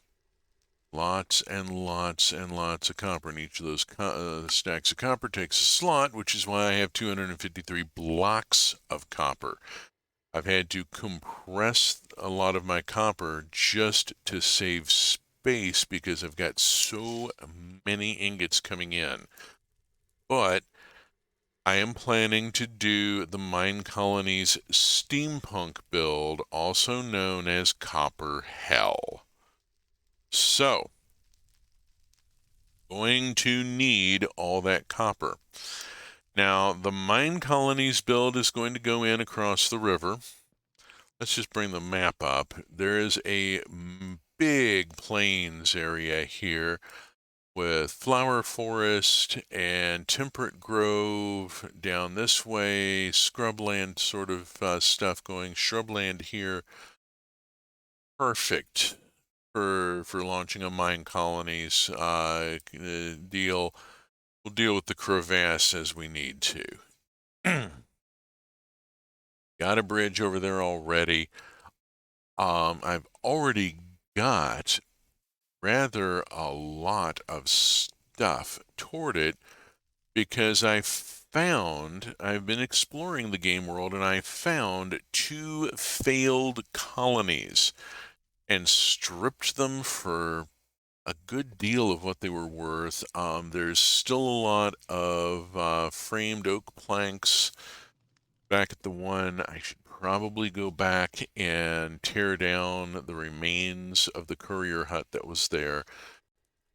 Lots and lots and lots of copper, and each of those stacks of copper takes a slot, which is why I have 253 blocks of copper. I've had to compress a lot of my copper just to save space because I've got so many ingots coming in. But I am planning to do the Mine Colony's steampunk build, also known as Copper Hell. So, going to need all that copper. Now, the Mine Colony's build is going to go in across the river. Let's just bring the map up. There is a big plains area here with flower forest and temperate grove down this way, scrubland sort of stuff going, shrubland here. Perfect for launching a Mine Colony's deal. We'll deal with the crevasse as we need to. Got a bridge over there already. I've already got rather a lot of stuff toward it because I've been exploring the game world and I found 2 failed colonies and stripped them for a good deal of what they were worth. There's still a lot of framed oak planks back at the one. I should probably go back and tear down the remains of the courier hut that was there.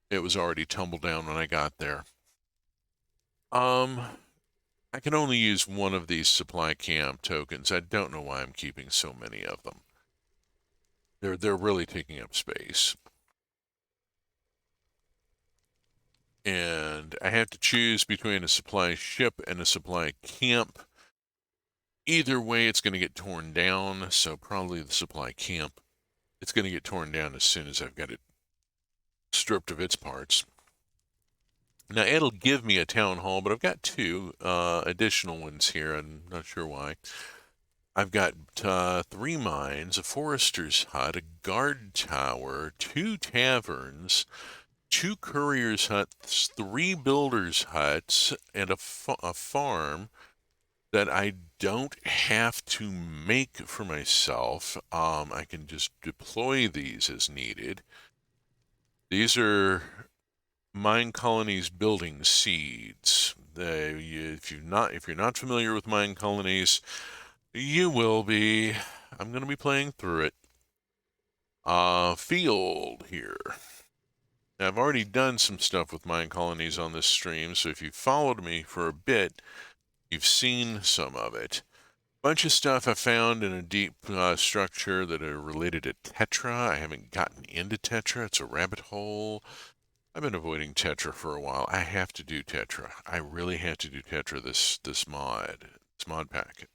It was already tumbled down when I got there. I can only use one of these supply camp tokens. I don't know why I'm keeping so many of them. They're really taking up space. And I have to choose between a supply ship and a supply camp. Either way, it's going to get torn down, so probably the supply camp. It's going to get torn down as soon as I've got it stripped of its parts. Now, it'll give me a town hall, but I've got 2 additional ones here. I'm not sure why. I've got 3 mines, a forester's hut, a guard tower, 2 taverns, 2 couriers' huts, 3 builders' huts, and a farm that I don't have to make for myself. I can just deploy these as needed. These are mine colonies building seeds. If you're not familiar with mine colonies, you will be. I'm going to be playing through it. Field here. Now, I've already done some stuff with mine colonies on this stream, so if you followed me for a bit, you've seen some of it. Bunch of stuff I found in a deep structure that are related to Tetra. I haven't gotten into Tetra. It's a rabbit hole. I've been avoiding Tetra for a while. I have to do Tetra. I really have to do Tetra this mod packet.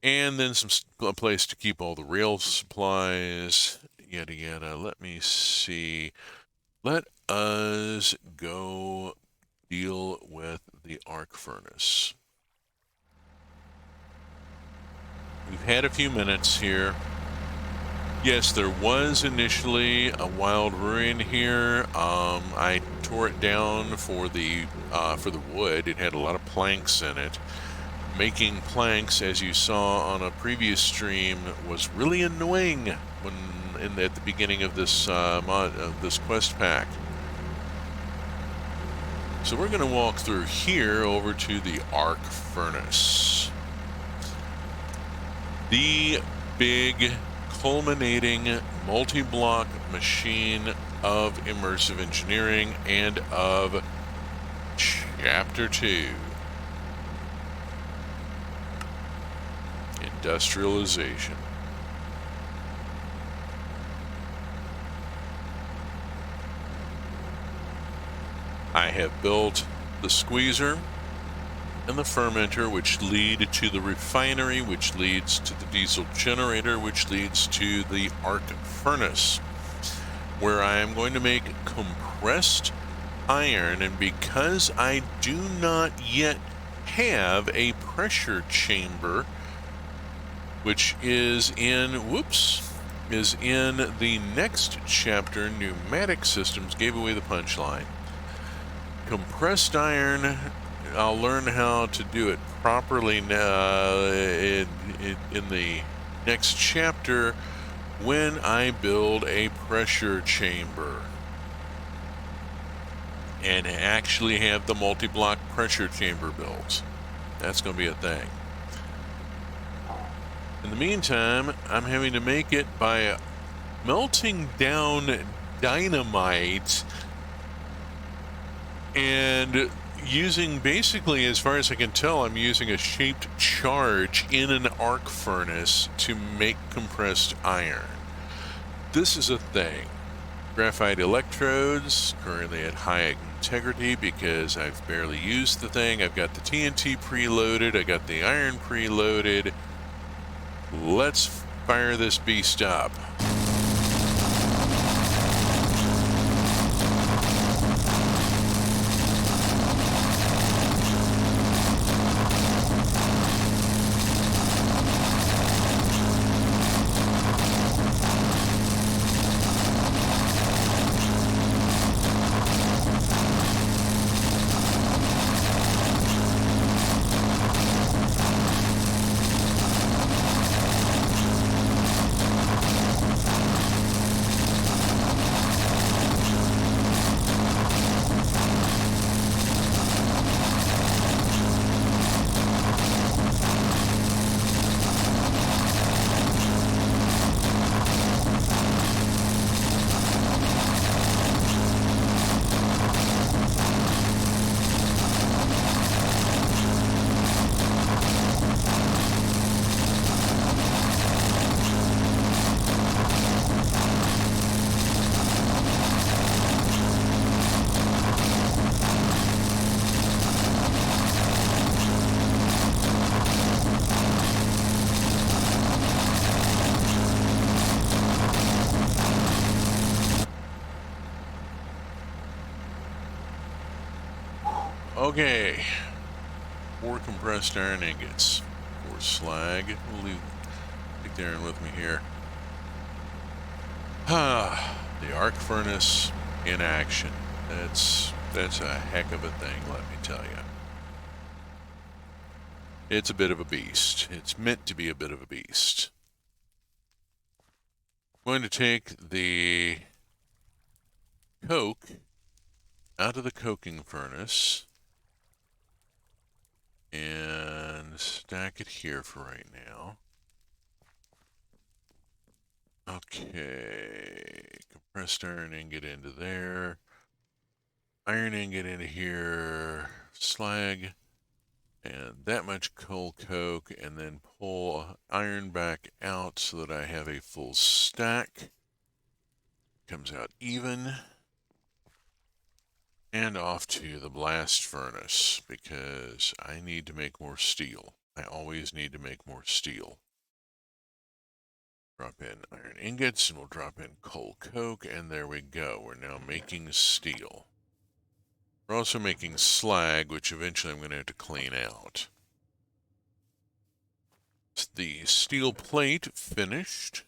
And then a place to keep all the rail supplies, yada yada. Let me see. Let us go deal with the arc furnace. We've had a few minutes here. Yes, there was initially a wild ruin here. I tore it down for the wood. It had a lot of planks in it. Making planks, as you saw on a previous stream, was really annoying at the beginning of this this quest pack. So we're going to walk through here over to the arc furnace. The big culminating multi-block machine of immersive engineering and of Chapter 2. Industrialization. I have built the squeezer and the fermenter, which lead to the refinery, which leads to the diesel generator, which leads to the arc furnace, where I am going to make compressed iron. And because I do not yet have a pressure chamber, which is in the next chapter, pneumatic systems, gave away the punchline. Compressed iron, I'll learn how to do it properly now in the next chapter when I build a pressure chamber and actually have the multi-block pressure chamber built. That's going to be a thing. In the meantime, I'm having to make it by melting down dynamite and using, basically, as far as I can tell, I'm using a shaped charge in an arc furnace to make compressed iron. This is a thing. Graphite electrodes, currently at high integrity because I've barely used the thing. I've got the TNT preloaded, I got the iron preloaded. Let's fire this beast up. Okay. 4 compressed iron ingots. 4 slag. We'll take the iron with me here. The arc furnace in action. That's a heck of a thing, let me tell you. It's a bit of a beast. It's meant to be a bit of a beast. I'm going to take the coke out of the coking furnace and stack it here for right now. Okay, compressed iron ingot into there. Iron ingot into here. Slag. And that much coal coke, and then pull iron back out so that I have a full stack. Comes out even. And off to the blast furnace, because I need to make more steel. I always need to make more steel. Drop in iron ingots, and we'll drop in coal coke, and there we go. We're now making steel. We're also making slag, which eventually I'm going to have to clean out. The steel plate finished.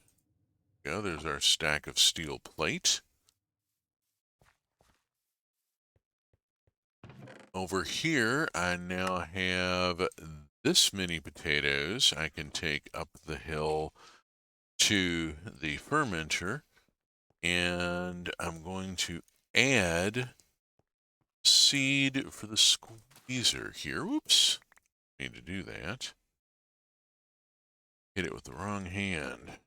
Go, there's our stack of steel plate. Over here, I now have this many potatoes I can take up the hill to the fermenter, and I'm going to add seed for the squeezer here. Whoops, need to do that. Hit it with the wrong hand. There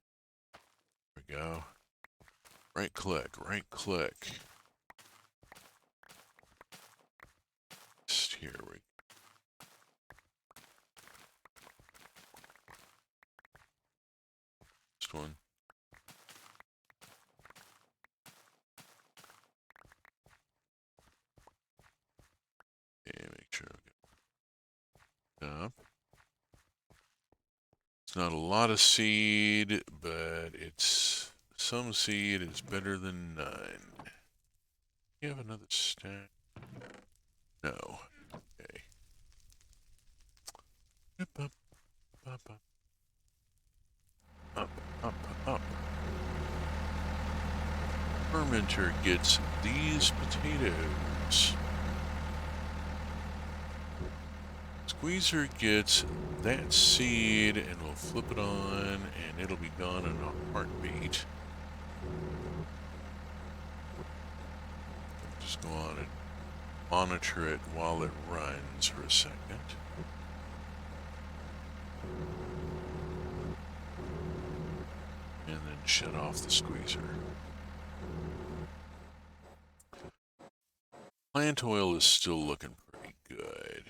we go. Right click, right click. Just here we go. Next one. Okay, make sure I've got up. It's not a lot of seed, but it's some seed is better than none. You have another stack? No. Okay. Up, up, up, up. Up, up, up. Fermenter gets these potatoes. Squeezer gets that seed, and we'll flip it on, and it'll be gone in a heartbeat. Just go on and monitor it while it runs for a second. And then shut off the squeezer. Plant oil is still looking pretty good.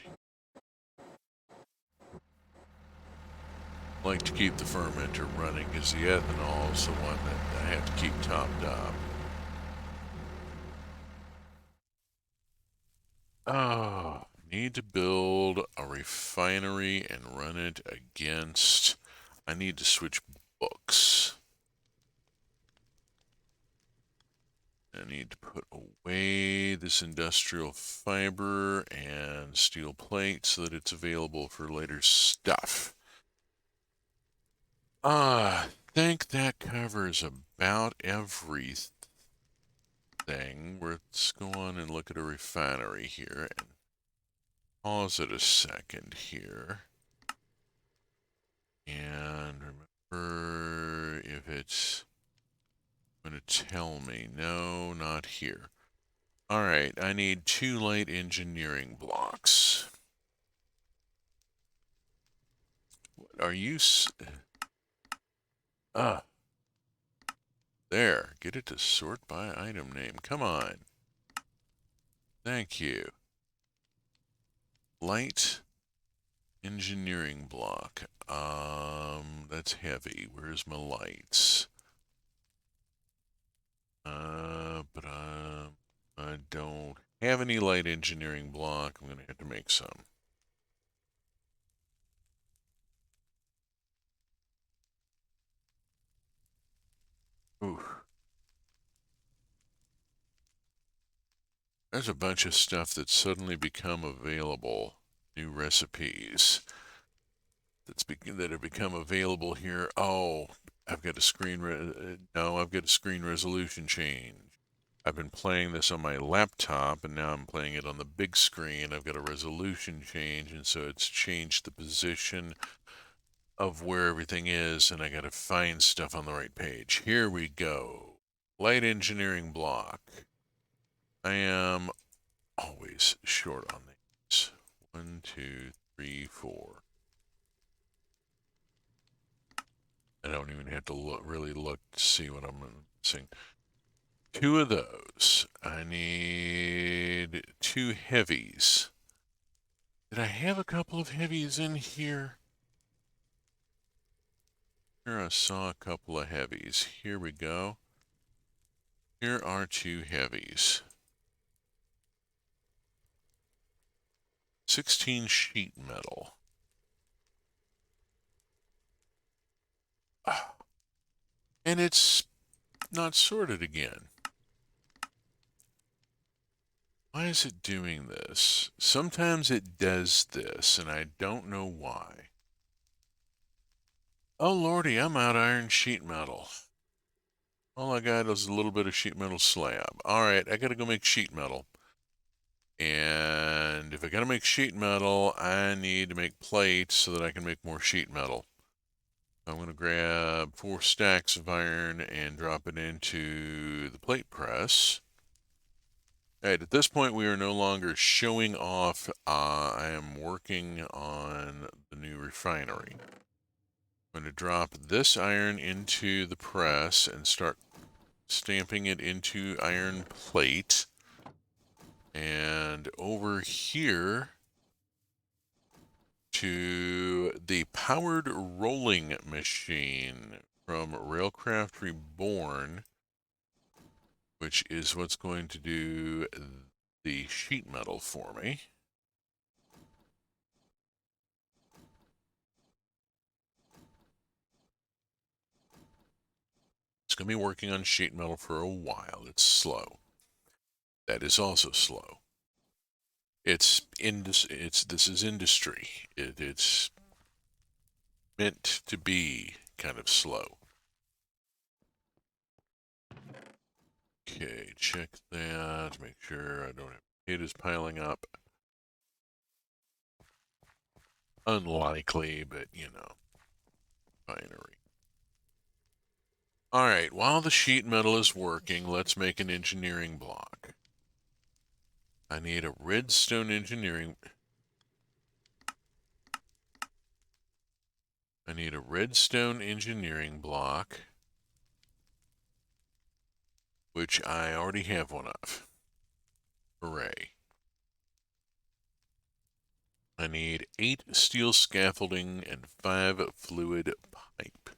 I like to keep the fermenter running because the ethanol is the one that I have to keep topped up. Oh, need to build a refinery and run it against. I need to switch books. I need to put away this industrial fiber and steel plate so that it's available for later stuff. I think that covers about everything. Let's go on and look at a refinery here and pause it a second here. And remember if it's going to tell me. No, not here. Alright, I need 2 light engineering blocks. What are you... There. Get it to sort by item name. Come on. Thank you. Light engineering block. That's heavy. Where's my lights? But I don't have any light engineering block. I'm going to have to make some. Ooh. There's a bunch of stuff that's suddenly become available. New recipes that have become available here. Oh, I've got a no, I've got a screen resolution change. I've been playing this on my laptop, and now I'm playing it on the big screen. I've got a resolution change, and so it's changed the position of where everything is, and I got to find stuff on the right page. Here we go. Light engineering block. I am always short on these. 1, 2, 3, 4. I don't even have to really look to see what I'm missing. 2 of those. I need 2 heavies. Did I have a couple of heavies in here? Here I saw a couple of heavies. Here we go. Here are 2 heavies. 16 sheet metal. And it's not sorted again. Why is it doing this? Sometimes it does this, and I don't know why. Oh lordy, I'm out iron sheet metal. All I got is a little bit of sheet metal slab. Alright, I gotta go make sheet metal. And if I gotta make sheet metal, I need to make plates so that I can make more sheet metal. I'm gonna grab 4 stacks of iron and drop it into the plate press. Alright, at this point we are no longer showing off. I am working on the new refinery. I'm going to drop this iron into the press and start stamping it into iron plate. And over here to the powered rolling machine from Railcraft Reborn, which is what's going to do the sheet metal for me. It's going to be working on sheet metal for a while. It's slow. That is also slow. This is industry. It's meant to be kind of slow. Okay, check that. Make sure I don't have potatoes piling up. Unlikely, but you know, binary. Alright, while the sheet metal is working, let's make an engineering block. I need a redstone engineering... I need a redstone engineering block, which I already have one of. Hooray. I need 8 steel scaffolding and 5 fluid pipe.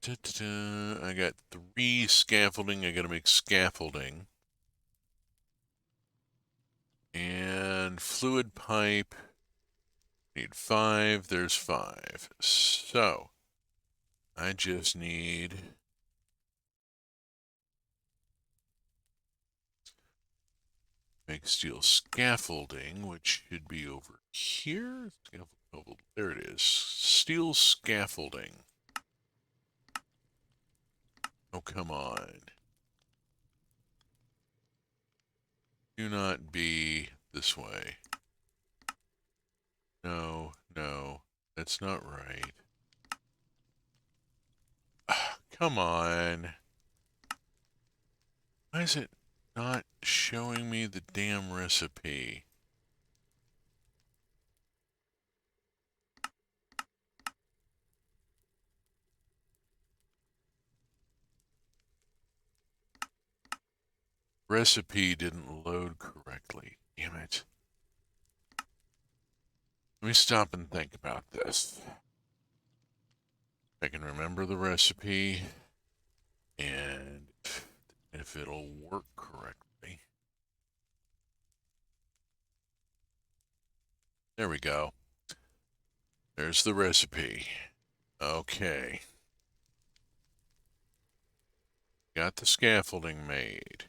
I got 3 scaffolding. I gotta make scaffolding. And fluid pipe. Need 5. There's 5. So, I just need... make steel scaffolding, which should be over here. There it is. Steel scaffolding. Oh, come on. Do not be this way. No, no, that's not right. Come on. Why is it not showing me the damn recipe? Recipe didn't load correctly. Damn it. Let me stop and think about this. I can remember the recipe, and if it'll work correctly. There we go. There's the recipe. Okay. Got the scaffolding made.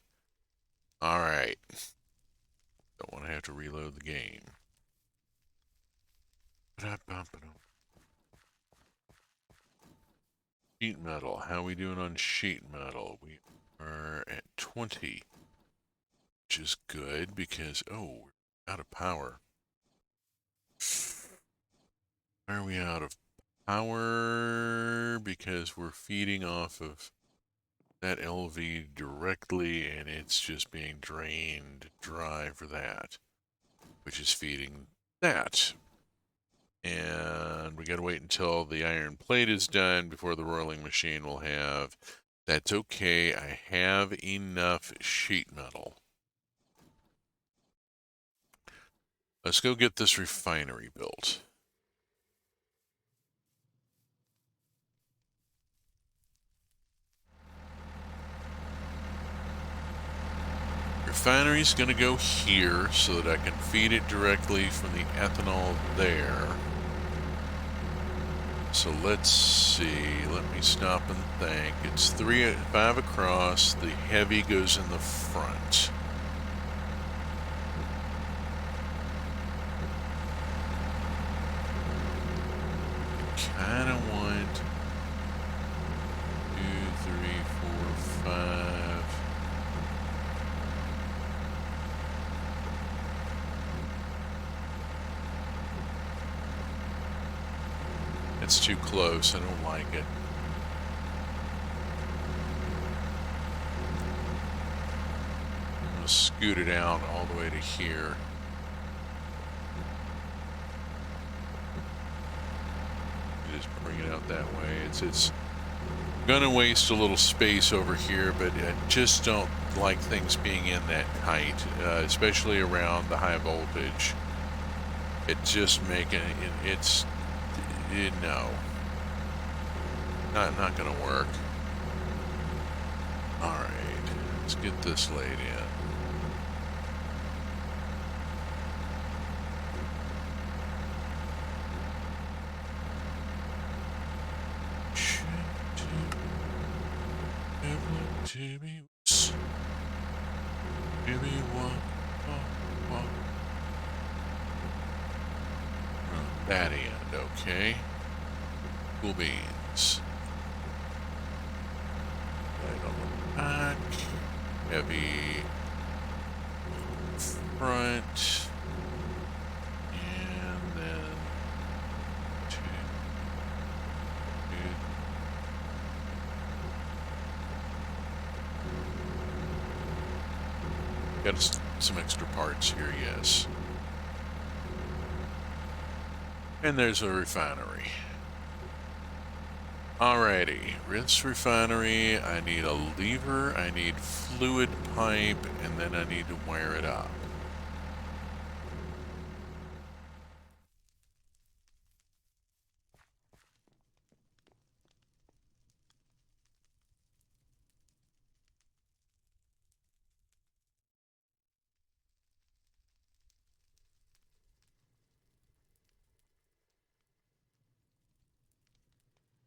All right. Don't want to have to reload the game. Sheet metal. How are we doing on sheet metal? We are at 20, which is good because, oh, we're out of power. Why are we out of power? Because we're feeding off of that LV directly and it's just being drained dry for that, which is feeding that. And we got to wait until the iron plate is done before the rolling machine will have. That's okay. I have enough sheet metal. Let's go get this refinery built. Refinery's going to go here so that I can feed it directly from the ethanol there. So let's see. Let me stop and think. It's 5 across. The heavy goes in the front. Kind of want 2, 3, 4, 5. It's too close. I don't like it. I'm going to scoot it out all the way to here. Just bring it out that way. It's gonna waste a little space over here, but I just don't like things being in that tight, especially around the high voltage. It just making it's no, not gonna work. All right, let's get this laid in. That end, okay. Cool beans. Light on the back. Heavy front. And then got some extra parts here, yes. And there's a refinery. Alrighty, rinse refinery. I need a lever, I need fluid pipe, and then I need to wire it up.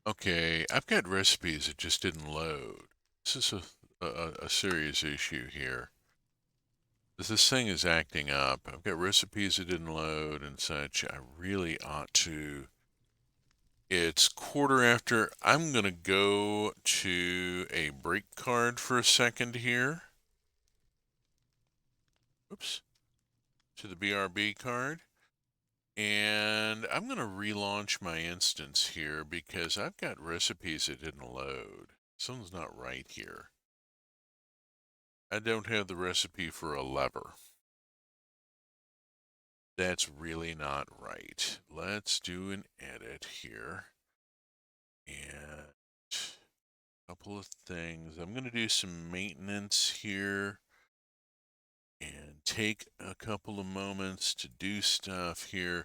Okay, I've got recipes that just didn't load. This is a serious issue here. This thing is acting up. I've got recipes that didn't load and such. I really ought to. It's quarter after. I'm going to go to a break card for a second here. Oops. To the BRB card. And I'm going to relaunch my instance here because I've got recipes that didn't load. Something's not right here. I don't have the recipe for a lever. That's really not right. Let's do an edit here. And a couple of things. I'm going to do some maintenance here and take a couple of moments to do stuff here.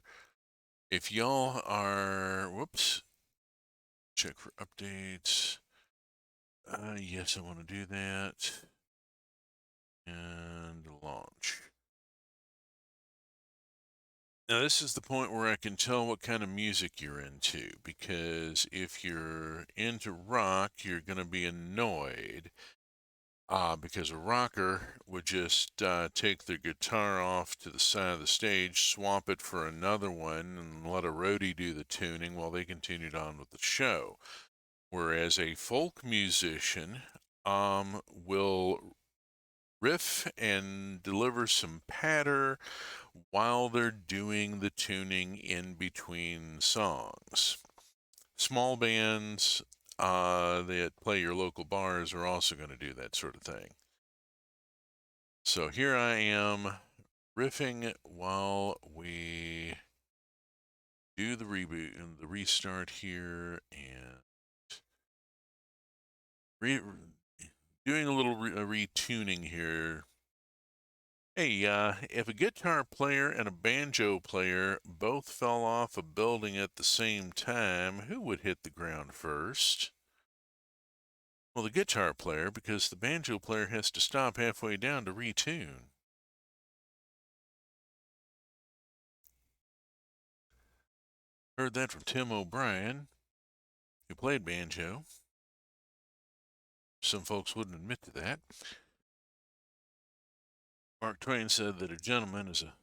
If y'all are, whoops, check for updates. Yes, I want to do that. And launch. Now, this is the point where I can tell what kind of music you're into, because if you're into rock, you're going to be annoyed because a rocker would just take their guitar off to the side of the stage, swap it for another one, and let a roadie do the tuning while they continued on with the show. Whereas a folk musician will riff and deliver some patter while they're doing the tuning in between songs. Small bands that play your local bars are also going to do that sort of thing. So here I am riffing while we do the reboot and the restart here, and doing a little retuning here. Hey, if a guitar player and a banjo player both fell off a building at the same time, who would hit the ground first? Well, the guitar player, because the banjo player has to stop halfway down to retune. Heard that from Tim O'Brien, who played banjo. Some folks wouldn't admit to that. Mark Twain said that a gentleman is a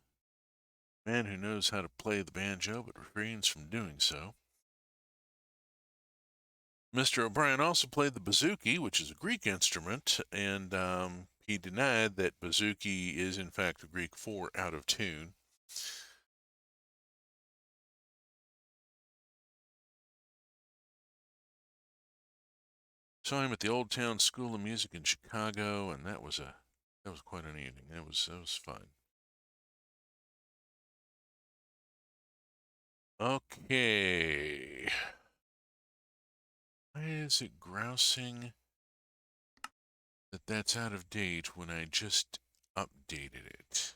man who knows how to play the banjo but refrains from doing so. Mr. O'Brien also played the bouzouki, which is a Greek instrument, and he denied that bouzouki is in fact a Greek for out of tune. Saw him at the Old Town School of Music in Chicago, and that was quite an evening. That was fun. Okay. Why is it grousing that that's out of date when I just updated it?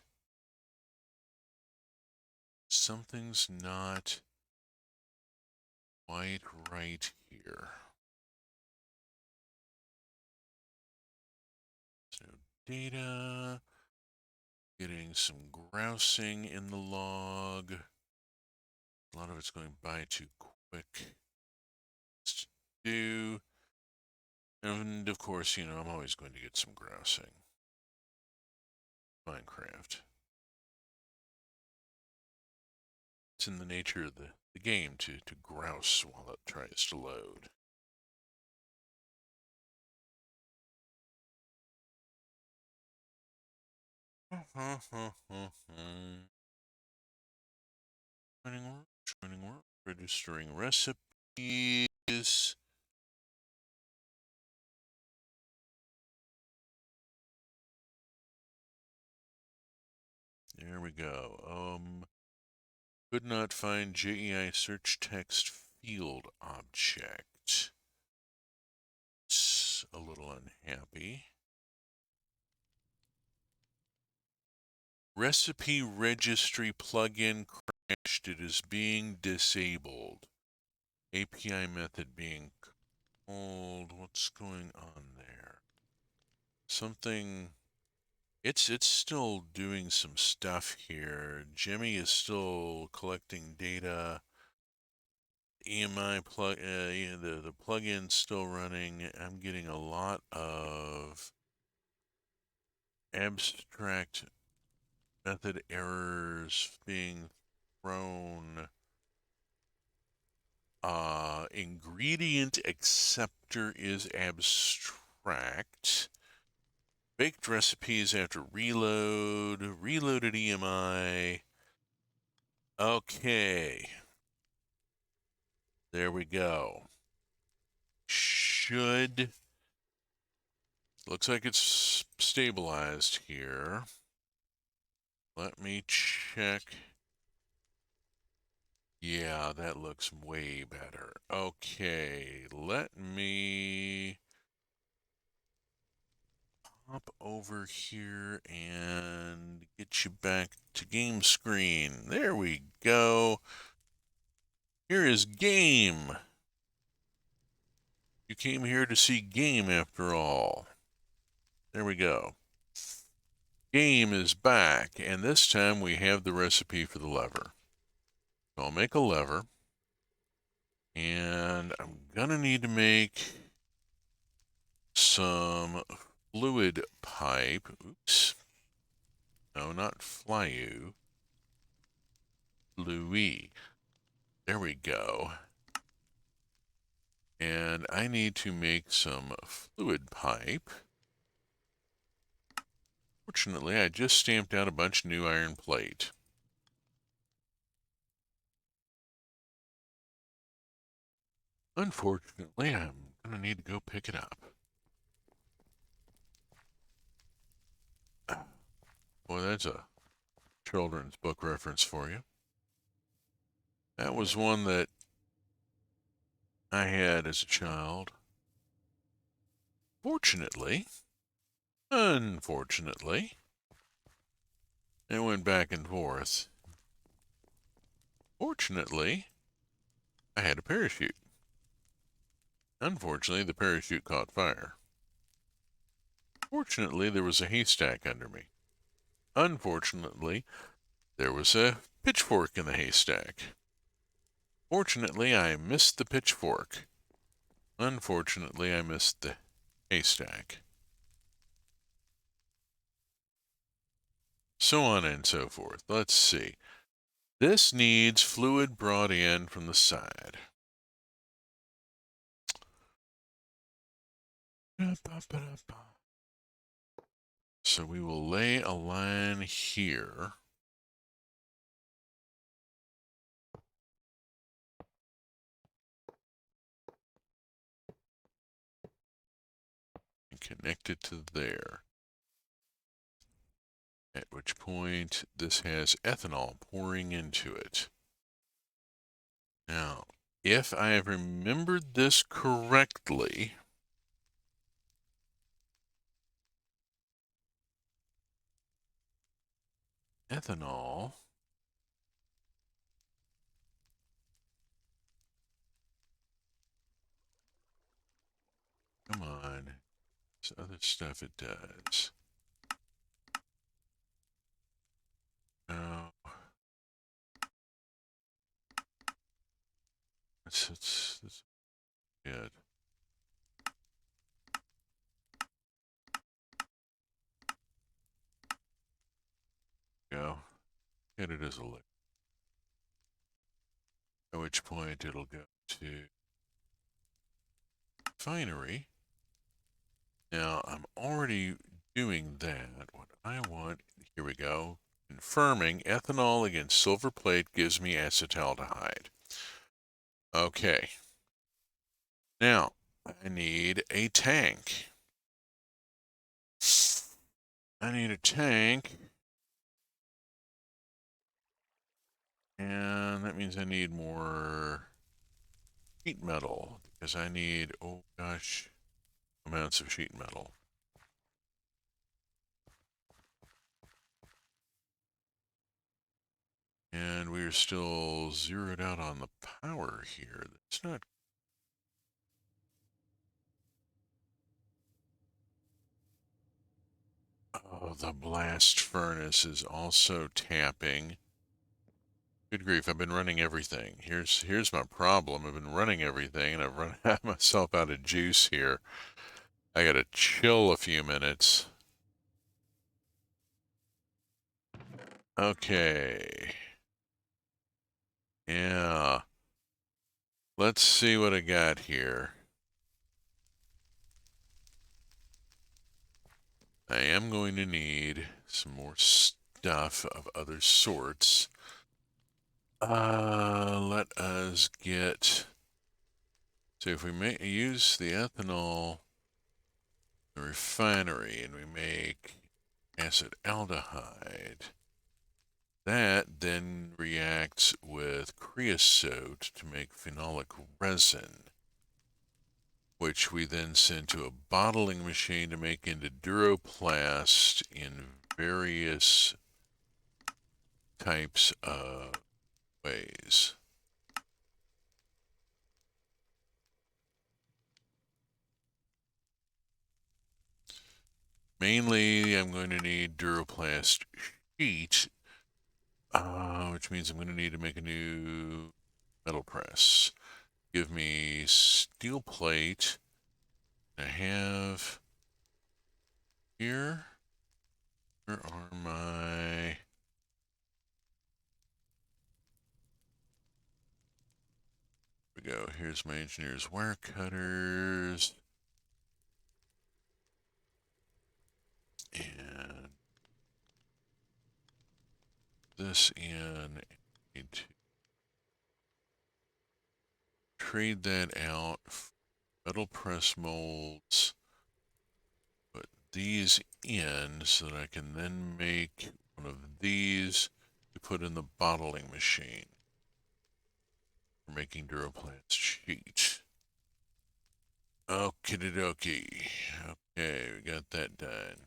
Something's not quite right here. So data, getting some grousing in the log. A lot of it's going by too quick. Let's do. And of course, I'm always going to get some grousing. Minecraft. It's in the nature of the game to grouse while it tries to load. Joining work, registering recipes. There we go. Could not find JEI search text field object. It's a little unhappy. Recipe registry plugin crashed. It is being disabled. API method being called. What's going on there? Something. It's still doing some stuff here. Jimmy is still collecting data. EMI plug, the plugin's still running. I'm getting a lot of abstract method errors being thrown. Ingredient acceptor is abstract. Baked recipes after reload. Reloaded EMI. Okay. There we go. Looks like it's stabilized here. Let me check. Yeah, that looks way better. Okay, let me hop over here and get you back to game screen. There we go. Here is game. You came here to see game after all. There we go. Game is back, and this time we have the recipe for the lever. So I'll make a lever, and I'm gonna need to make some fluid pipe. Oops. No, not flyu. Fluid. There we go. And I need to make some fluid pipe. Fortunately, I just stamped out a bunch of new iron plate. Unfortunately, I'm going to need to go pick it up. Boy, that's a children's book reference for you. That was one that I had as a child. Unfortunately, it went back and forth. Fortunately, I had a parachute. Unfortunately, the parachute caught fire. Fortunately, there was a haystack under me. Unfortunately, there was a pitchfork in the haystack. Fortunately, I missed the pitchfork. Unfortunately, I missed the haystack. So on and so forth. Let's see. This needs fluid brought in from the side. So we will lay a line here. And connect it to there. At which point this has ethanol pouring into it. Now, if I have remembered this correctly, ethanol come on, this other stuff it does. No, that's good. Go. Get it as a liquid. At which point it'll go to refinery. Now I'm already doing that. What I want, here we go. Confirming ethanol against silver plate gives me acetaldehyde. Okay. Now I need a tank. I need a tank. And that means I need more sheet metal because I need, oh gosh, amounts of sheet metal. And we are still zeroed out on the power here. That's not. Oh, the blast furnace is also tapping. Good grief, I've been running everything. Here's my problem. I've been running everything and I've run myself out of juice here. I gotta chill a few minutes. Okay. Yeah. Let's see what I got here. I am going to need some more stuff of other sorts. Let us get. So if we use the ethanol in the refinery and we make acetaldehyde, that then reacts with creosote to make phenolic resin, which we then send to a bottling machine to make into Duroplast in various types of ways. Mainly, I'm going to need Duroplast sheet, which means I'm going to need to make a new metal press. Give me steel plate. I have here. Where are my... Here we go. Here's my engineer's wire cutters. And this in. I need to trade that out. Metal press molds. Put these in so that I can then make one of these to put in the bottling machine for making Duraplast sheet. Okie dokie. Okay, we got that done.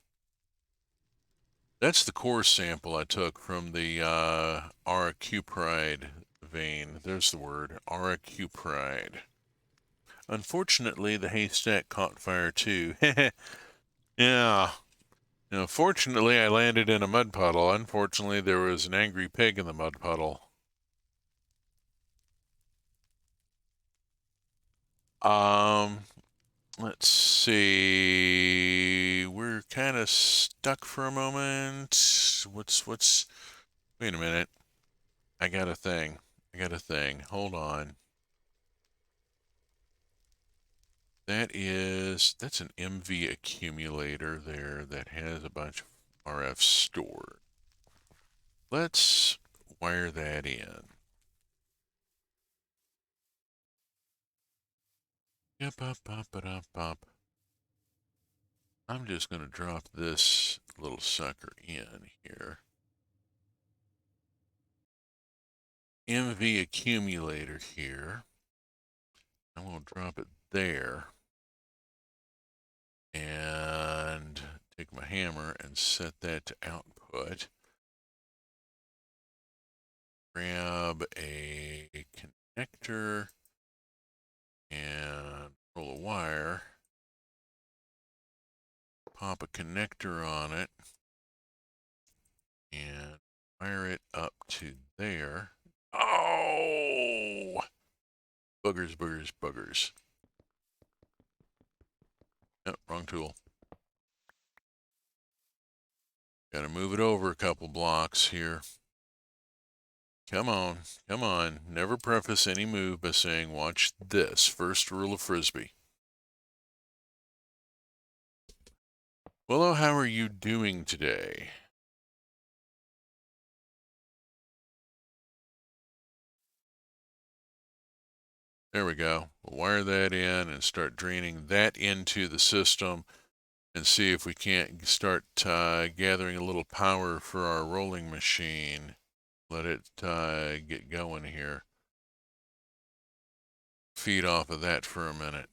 That's the core sample I took from the Aura Cupride vein. There's the word, Aura Cupride. Unfortunately, the haystack caught fire too. Yeah. Now, fortunately, I landed in a mud puddle. Unfortunately, there was an angry pig in the mud puddle. Let's see. We're kind of stuck for a moment. Wait a minute. I got a thing. Hold on. That's an MV accumulator there that has a bunch of RF stored. Let's wire that in. Yep, up. I'm just going to drop this little sucker in here. MV accumulator here. I'm going to drop it there. And take my hammer and set that to output. Grab a connector and roll a wire. Pop a connector on it and wire it up to there. Oh! Boogers. Yep, wrong tool. Gotta move it over a couple blocks here. Come on. Never preface any move by saying, watch this. First rule of Frisbee. Willow, how are you doing today? There we go. We'll wire that in and start draining that into the system and see if we can't start gathering a little power for our rolling machine. Let it get going here. Feed off of that for a minute.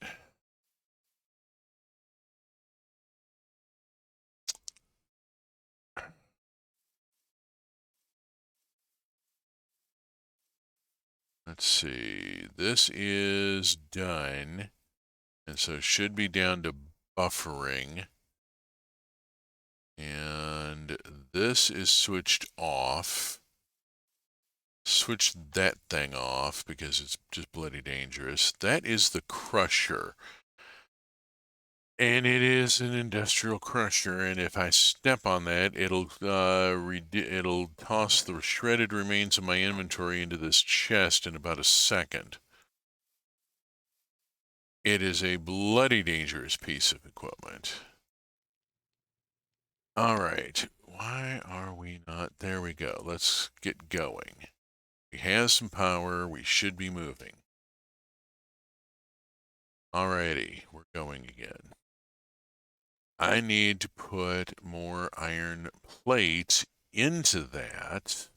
Let's see. This is done. And so it should be down to buffering. And this is switched off. Switch that thing off because it's just bloody dangerous. That is the crusher. And it is an industrial crusher, and if I step on that, it'll toss the shredded remains of my inventory into this chest in about a second. It is a bloody dangerous piece of equipment. All right, why are we not? There we go. Let's get going. We have some power. We should be moving. Alrighty, we're going again. I need to put more iron plates into that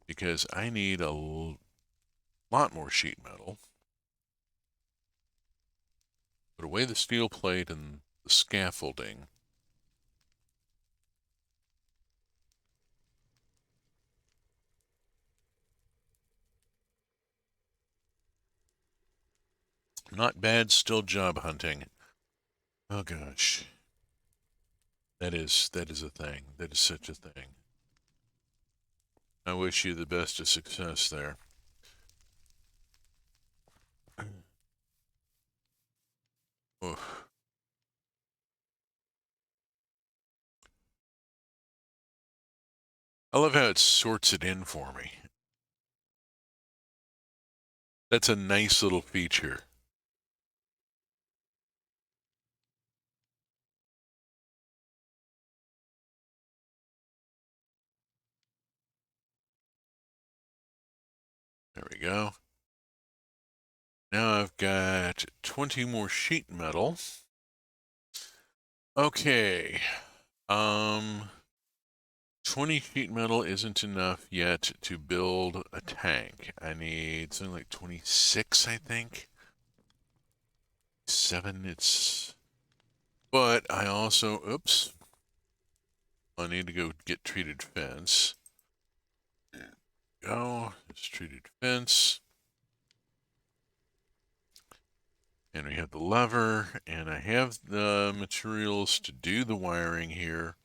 because I need a lot more sheet metal. Put away the steel plate and the scaffolding. Not bad, still job hunting. Oh gosh. That is a thing. That is such a thing. I wish you the best of success there. Oof. I love how it sorts it in for me. That's a nice little feature. There we go. Now I've got 20 more sheet metal. Okay. 20 sheet metal isn't enough yet to build a tank. I need something like 26, I think. 7, it's... But I also... Oops. I need to go get treated fence. Go. It's treated fence. And we have the lever, and I have the materials to do the wiring here.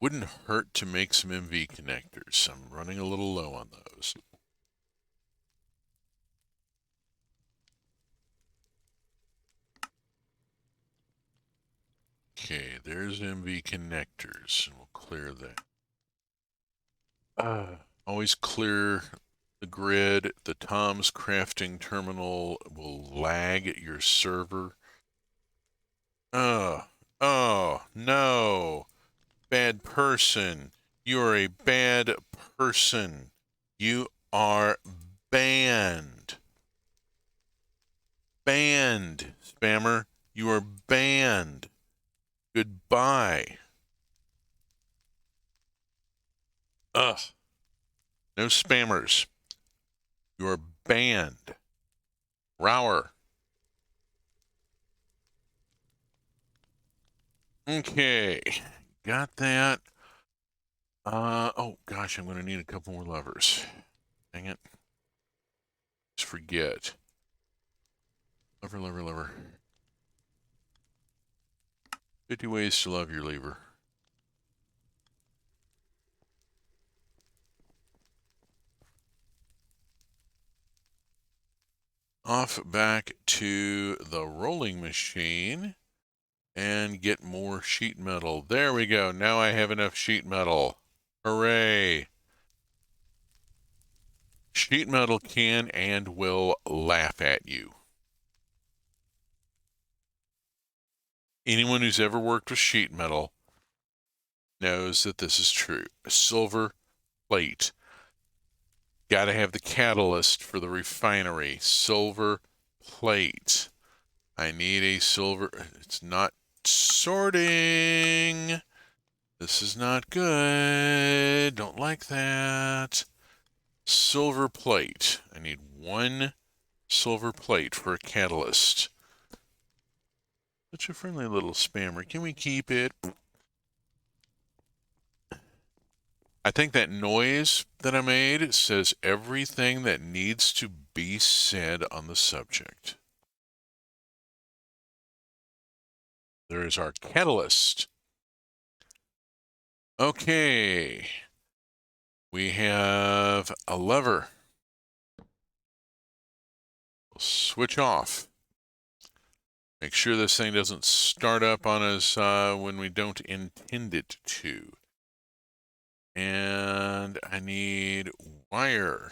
Wouldn't hurt to make some MV connectors. I'm running a little low on those. Okay, there's MV connectors, and we'll clear that. Always clear the grid. The Tom's crafting terminal will lag your server. Oh, no. Bad person. You're a bad person. You are banned. Banned, spammer. You are banned. Goodbye. Ugh. No spammers. You are banned. Rower. Okay. Got that. Oh gosh, I'm going to need a couple more levers. Dang it. Just forget. Lever, lever, lever. 50 ways to love your lever. Off back to the rolling machine and get more sheet metal. There we go. Now I have enough sheet metal. Hooray. Sheet metal can and will laugh at you. Anyone who's ever worked with sheet metal knows that this is true. A silver plate. Got to have the catalyst for the refinery. Silver plate. I need a silver. It's not sorting. This is not good. Don't like that. Silver plate. I need one silver plate for a catalyst. Such a friendly little spammer. Can we keep it? I think that noise that I made says everything that needs to be said on the subject. There is our catalyst. Okay. We have a lever. We'll switch off. Make sure this thing doesn't start up on us when we don't intend it to. And I need wire.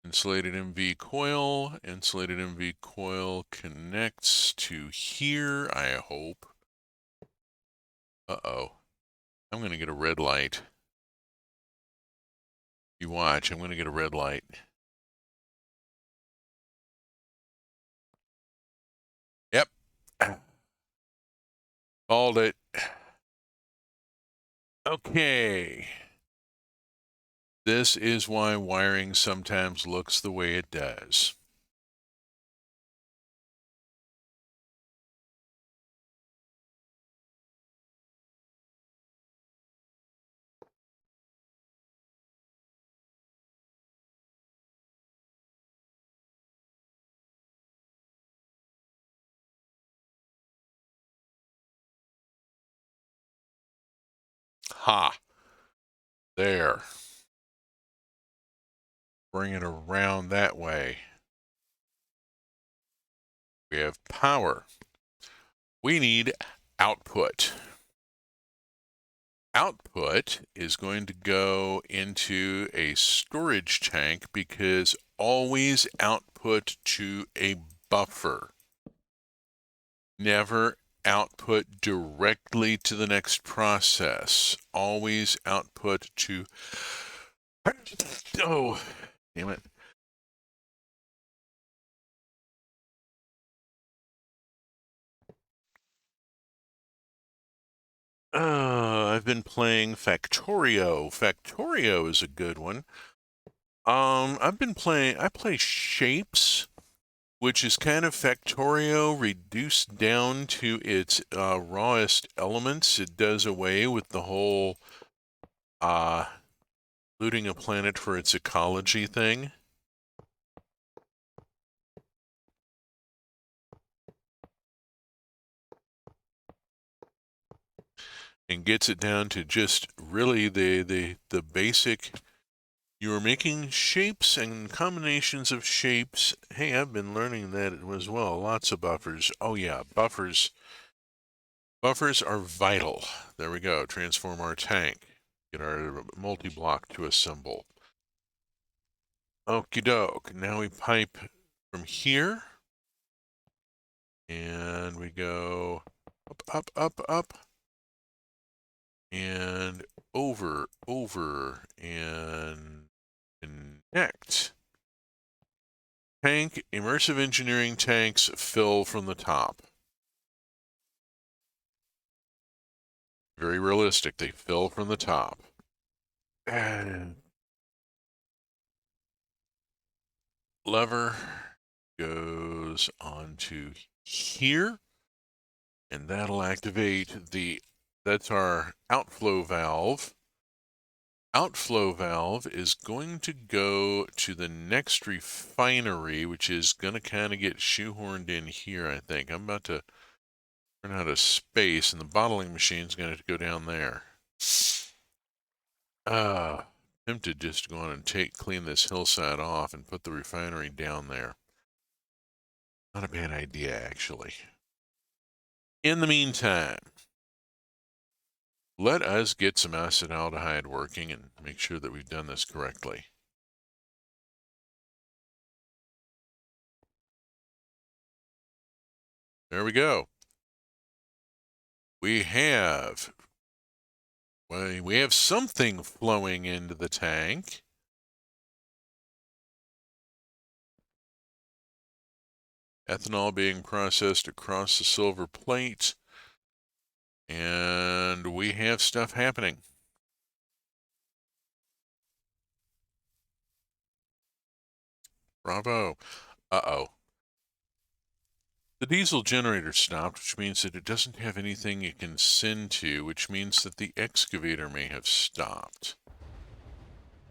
Insulated MV coil. Insulated MV coil connects to here, I hope. Uh-oh. I'm going to get a red light. You watch, I'm going to get a red light. Yep. Called it. Okay. This is why wiring sometimes looks the way it does. Ha. There. Bring it around that way. We have power. We need output. Output is going to go into a storage tank because always output to a buffer. Never output directly to the next process. Always output to... Oh, damn it. I've been playing Factorio. Factorio is a good one. I play Shapes, which is kind of Factorio reduced down to its rawest elements. It does away with the whole looting a planet for its ecology thing. And gets it down to just really the basic. You are making shapes and combinations of shapes. Hey, I've been learning that as well. Lots of buffers. Oh yeah, buffers. Buffers are vital. There we go. Transform our tank. Get our multi-block to assemble. Okie doke. Now we pipe from here. And we go up, up, up, up. And over, and connect. Tank, immersive engineering tanks fill from the top. Very realistic, they fill from the top. And lever goes onto here, and that'll activate that's our outflow valve. Outflow valve is going to go to the next refinery, which is going to kind of get shoehorned in here, I think. I'm about to run out of space, and the bottling machine's going to go down there. Tempted just to go on and clean this hillside off and put the refinery down there. Not a bad idea, actually. In the meantime, let us get some acetaldehyde working and make sure that we've done this correctly. There we go. We have something flowing into the tank. Ethanol being processed across the silver plate. And we have stuff happening. Bravo. Uh-oh. The diesel generator stopped, which means that it doesn't have anything it can send to, which means that the excavator may have stopped.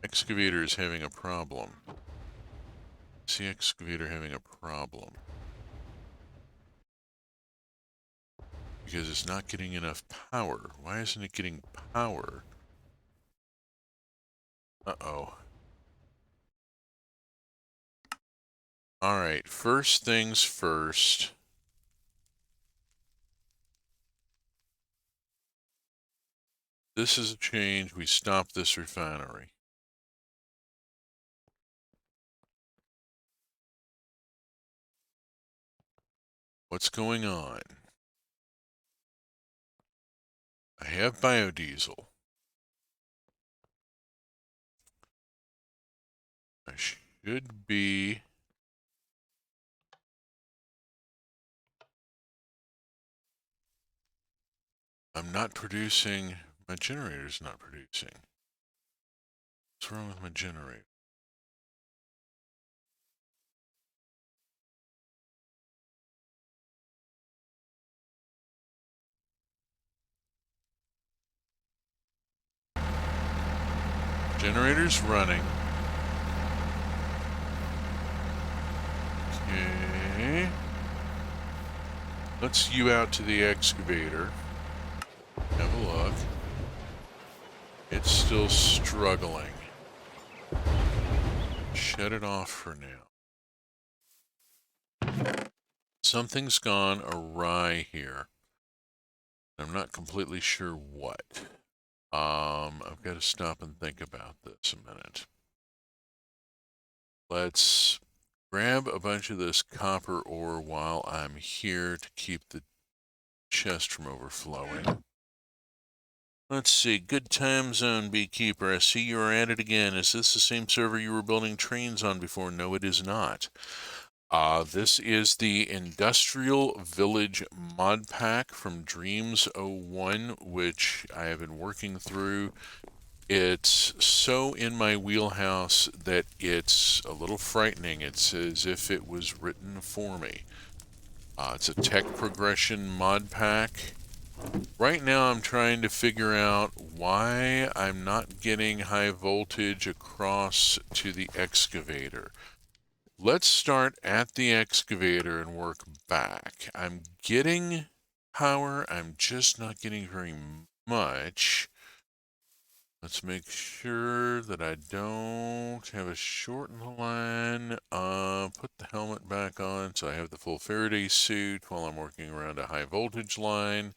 Excavator is having a problem. Is the excavator having a problem? Because it's not getting enough power. Why isn't it getting power? Uh-oh. Alright, first things first. This is a change. We stop this refinery. What's going on? I have biodiesel. I should be... I'm not producing... My generator's not producing. What's wrong with my generator? Generator's running. Okay. Let's you out to the excavator. Have a look. It's still struggling. Shut it off for now. Something's gone awry here. I'm not completely sure what. I've got to stop and think about this a minute. Let's grab a bunch of this copper ore while I'm here to keep the chest from overflowing. Let's see. Good time zone, Beekeeper. I see you are at it again. Is this the same server you were building trains on before? No, it is not. This is the Industrial Village mod pack from Dreams 01, which I have been working through. It's so in my wheelhouse that it's a little frightening. It's as if it was written for me. It's a tech progression mod pack. Right now I'm trying to figure out why I'm not getting high voltage across to the excavator. Let's start at the excavator and work back. I'm getting power, I'm just not getting very much. Let's make sure that I don't have a short in the line. Put the helmet back on so I have the full Faraday suit while I'm working around a high voltage line.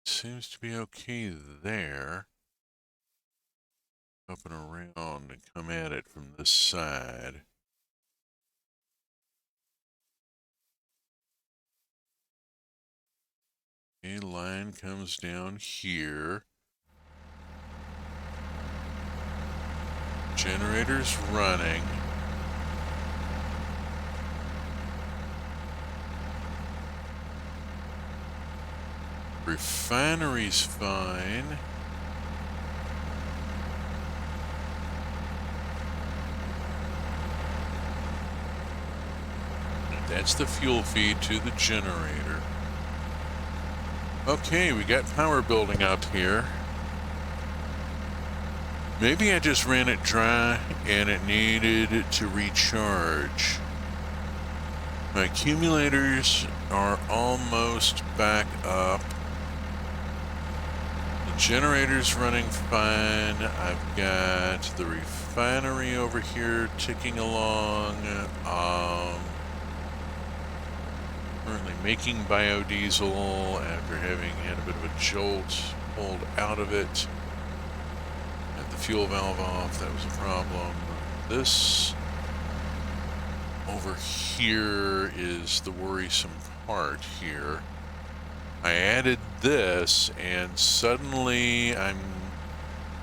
Seems to be okay there. Up and around and come at it from this side. A line comes down here. Generator's running. Refinery's fine. That's the fuel feed to the generator. Okay, we got power building up here. Maybe I just ran it dry and it needed to recharge. My accumulators are almost back up. The generator's running fine. I've got the refinery over here ticking along. Currently making biodiesel after having had a bit of a jolt pulled out of it. Had the fuel valve off, that was a problem. This over here is the worrisome part here. I added this and suddenly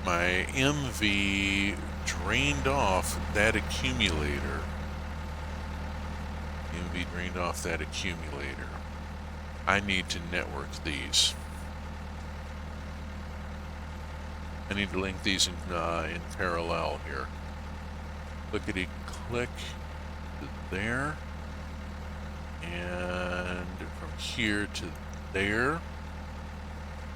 my MV drained off that accumulator. MV drained off that accumulator. I need to network these. I need to link these in parallel here. Clickety-click to there. And from here to there.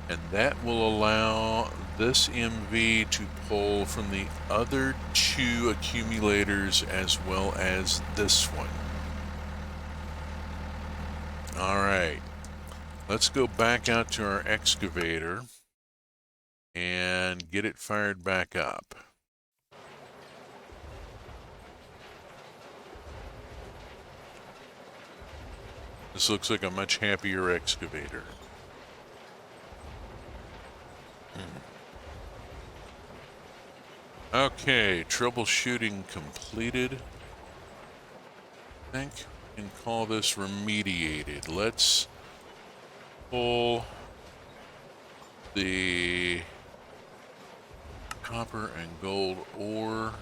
And that will allow this MV to pull from the other two accumulators as well as this one. Alright, let's go back out to our excavator and get it fired back up. This looks like a much happier excavator. Okay, troubleshooting completed. I think we can call this remediated. Let's pull the copper and gold ore.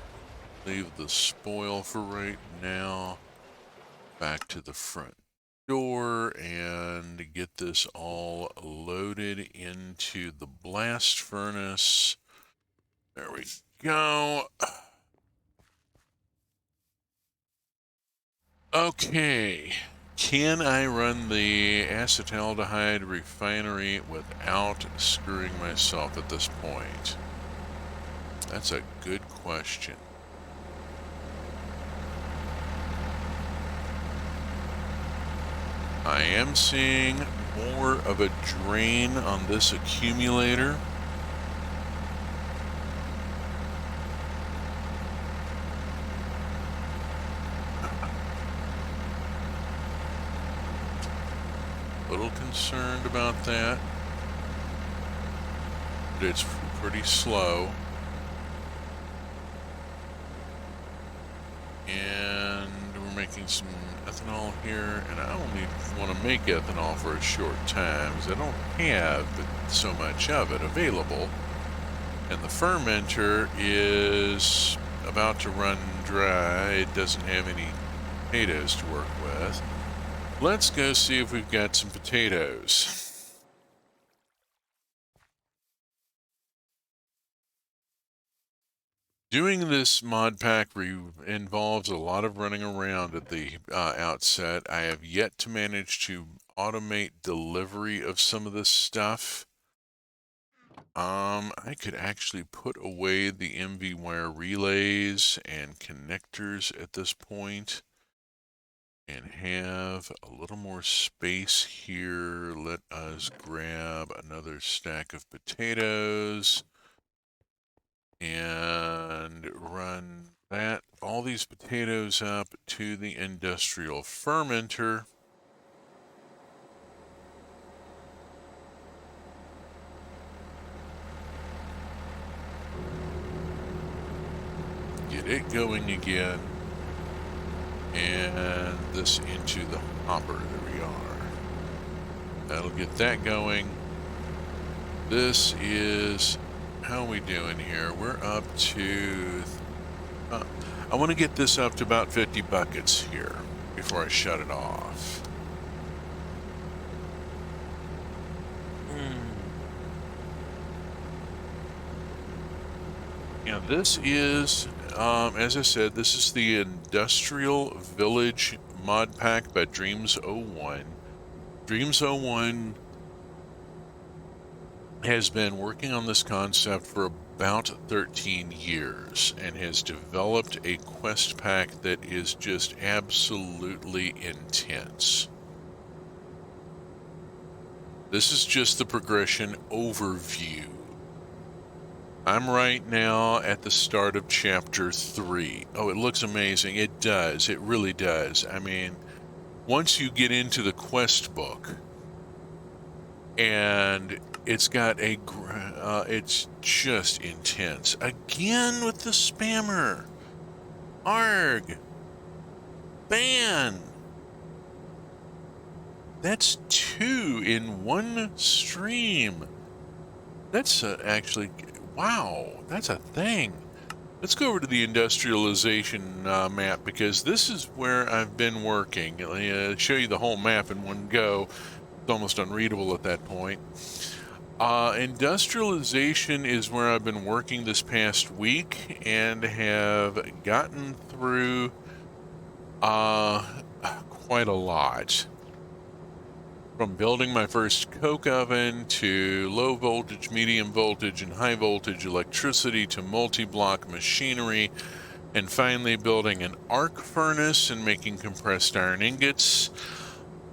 Leave the spoil for right now. Back to the front door and get this all loaded into the blast furnace. There we go. Okay. Can I run the acetaldehyde refinery without screwing myself at this point? That's a good question. I am seeing more of a drain on this accumulator. concerned about that. But it's pretty slow. And we're making some ethanol here, and I only want to make ethanol for a short time because I don't have so much of it available. And the fermenter is about to run dry. It doesn't have any potatoes to work with. Let's go see if we've got some potatoes. Doing this mod pack involves a lot of running around at the outset. I have yet to manage to automate delivery of some of this stuff. I could actually put away the MV wire relays and connectors at this point and have a little more space here. Let us grab another stack of potatoes and run all these potatoes up to the industrial fermenter. Get it going again. And this into the hopper. There we are. That'll get that going. This is, how are we doing here? We're up to, I want to get this up to about 50 buckets here before I shut it off. Now this is, as I said, this is the Industrial Village mod pack by Dreams01. Dreams01 has been working on this concept for about 13 years and has developed a quest pack that is just absolutely intense. This is just the progression overview. I'm right now at the start of chapter 3. Oh, it looks amazing. It does. It really does. I mean, once you get into the quest book, and it's got it's just intense. Again with the spammer. Arg. Ban. That's 2 in one stream. That's actually, wow, that's a thing. Let's go over to the industrialization map, because this is where I've been working. I'll show you the whole map in one go. It's almost unreadable at that point. Industrialization is where I've been working this past week and have gotten through quite a lot. From building my first coke oven to low voltage, medium voltage, and high voltage electricity to multi-block machinery, and finally building an arc furnace and making compressed iron ingots.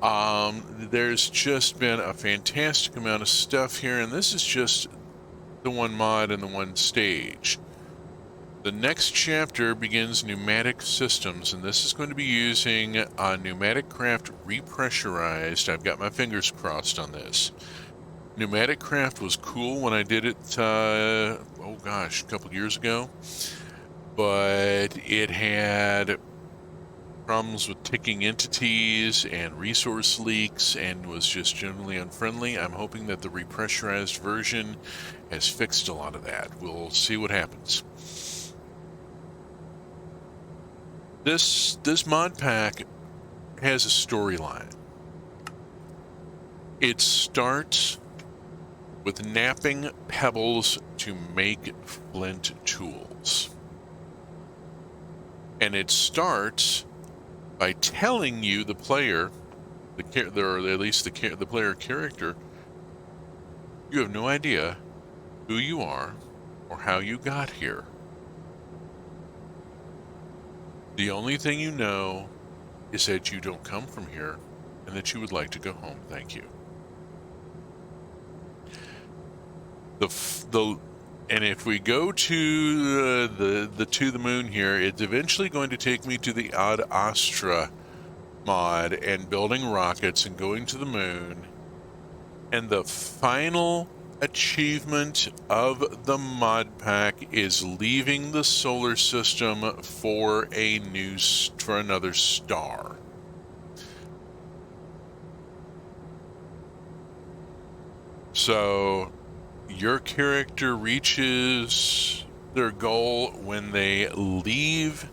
There's just been a fantastic amount of stuff here, and this is just the one mod and the one stage. The next chapter begins pneumatic systems, and this is going to be using Pneumatic Craft Repressurized. I've got my fingers crossed on this. Pneumatic Craft was cool when I did it, a couple years ago, but it had problems with ticking entities and resource leaks and was just generally unfriendly. I'm hoping that the repressurized version has fixed a lot of that. We'll see what happens. This mod pack has a storyline. It starts with napping pebbles to make flint tools. And it starts by telling you, the player, or at least the player character, you have no idea who you are or how you got here. The only thing you know is that you don't come from here and that you would like to go home. Thank you. And if we go to the moon here, it's eventually going to take me to the Ad Astra mod and building rockets and going to the moon And the final achievement of the mod pack is leaving the solar system for another star. So your character reaches their goal when they leave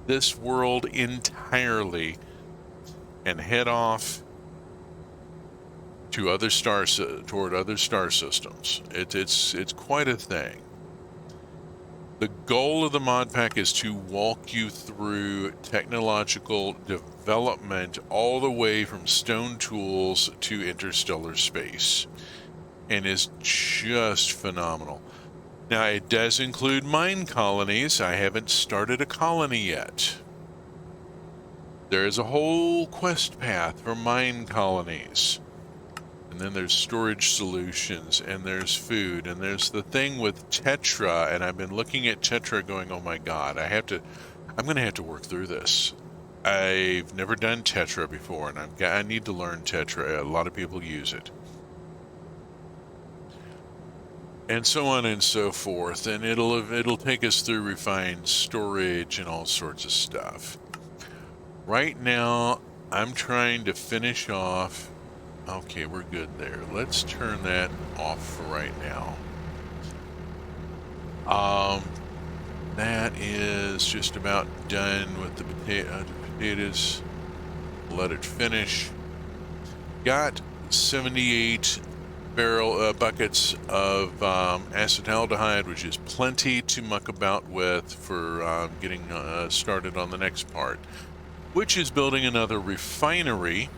this world entirely and head off to toward other star systems. It's quite a thing. The goal of the mod pack is to walk you through technological development all the way from stone tools to interstellar space, and is just phenomenal. Now, it does include mine colonies. I haven't started a colony yet. There is a whole quest path for mine colonies. And then there's storage solutions, and there's food, and there's the thing with Tetra, and I've been looking at Tetra going, oh my god, I'm going to have to work through this. I've never done Tetra before, and I need to learn Tetra. A lot of people use it. And so on and so forth, and it'll take us through refined storage and all sorts of stuff. Right now, I'm trying to finish off. Okay, we're good there. Let's turn that off for right now. That is just about done with the potatoes. Let it finish. Got 78 buckets of acetaldehyde, which is plenty to muck about with for getting started on the next part, which is building another refinery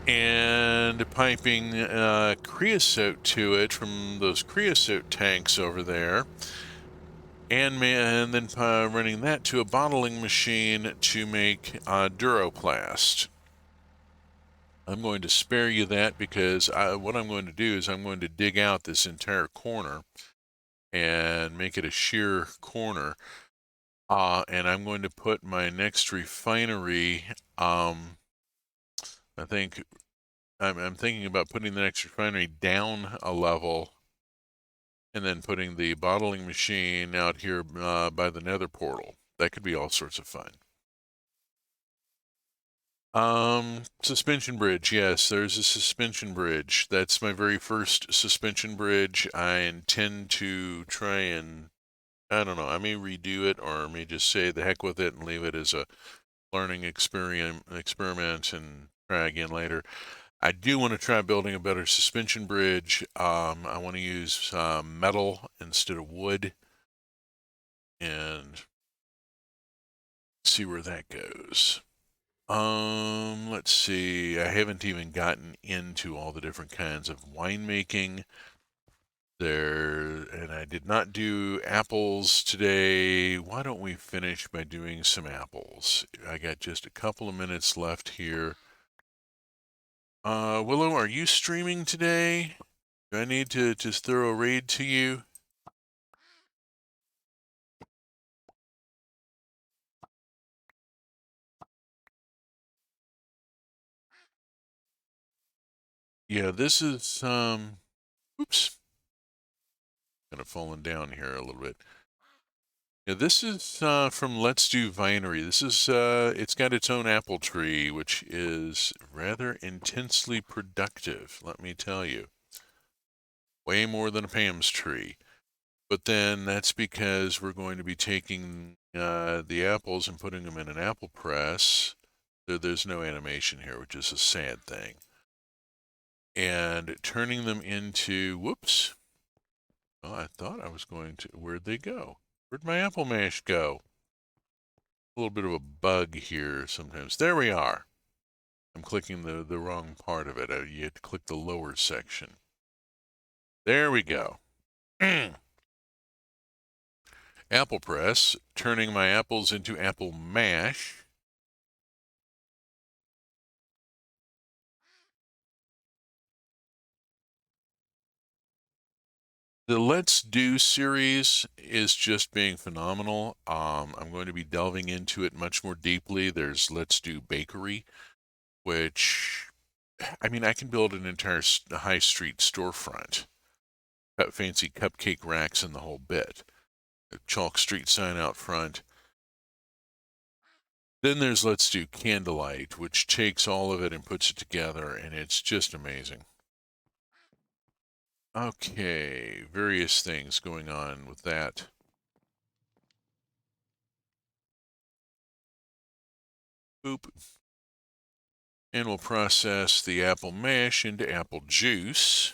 and piping creosote to it from those creosote tanks over there, and then running that to a bottling machine to make Duroplast. I'm going to spare you that because what I'm going to do is I'm going to dig out this entire corner and make it a sheer corner, and I'm going to put my next refinery, I think I'm thinking about putting the next refinery down a level and then putting the bottling machine out here by the nether portal. That could be all sorts of fun. Suspension bridge. Yes, there's a suspension bridge. That's my very first suspension bridge. I intend to try and, I don't know, I may redo it or I may just say the heck with it and leave it as a learning experiment and try again later. I do want to try building a better suspension bridge. I want to use metal instead of wood and see where that goes. Let's see. I haven't even gotten into all the different kinds of winemaking there, and I did not do apples today. Why don't we finish by doing some apples? I got just a couple of minutes left here. Willow, are you streaming today? Do I need to just throw a raid to you? Yeah, this is, oops, kind of falling down here a little bit. Yeah, this is from Let's Do Vinery. This is, it's got its own apple tree, which is rather intensely productive, let me tell you. Way more than a Pam's tree. But then that's because we're going to be taking the apples and putting them in an apple press. There's no animation here, which is a sad thing. And turning them into, whoops. Oh, I thought I was going to, where'd they go? Where'd my apple mash go? A little bit of a bug here sometimes. There we are. I'm clicking the wrong part of it. You have to click the lower section. There we go. Apple press, turning my apples into apple mash. The Let's Do series is just being phenomenal. I'm going to be delving into it much more deeply. There's Let's Do Bakery, which I mean, I can build an entire high street storefront, cut fancy cupcake racks and the whole bit, a chalk street sign out front. Then there's Let's Do Candlelight, which takes all of it and puts it together, and it's just amazing. Okay, various things going on with that. Boop. And we'll process the apple mash into apple juice.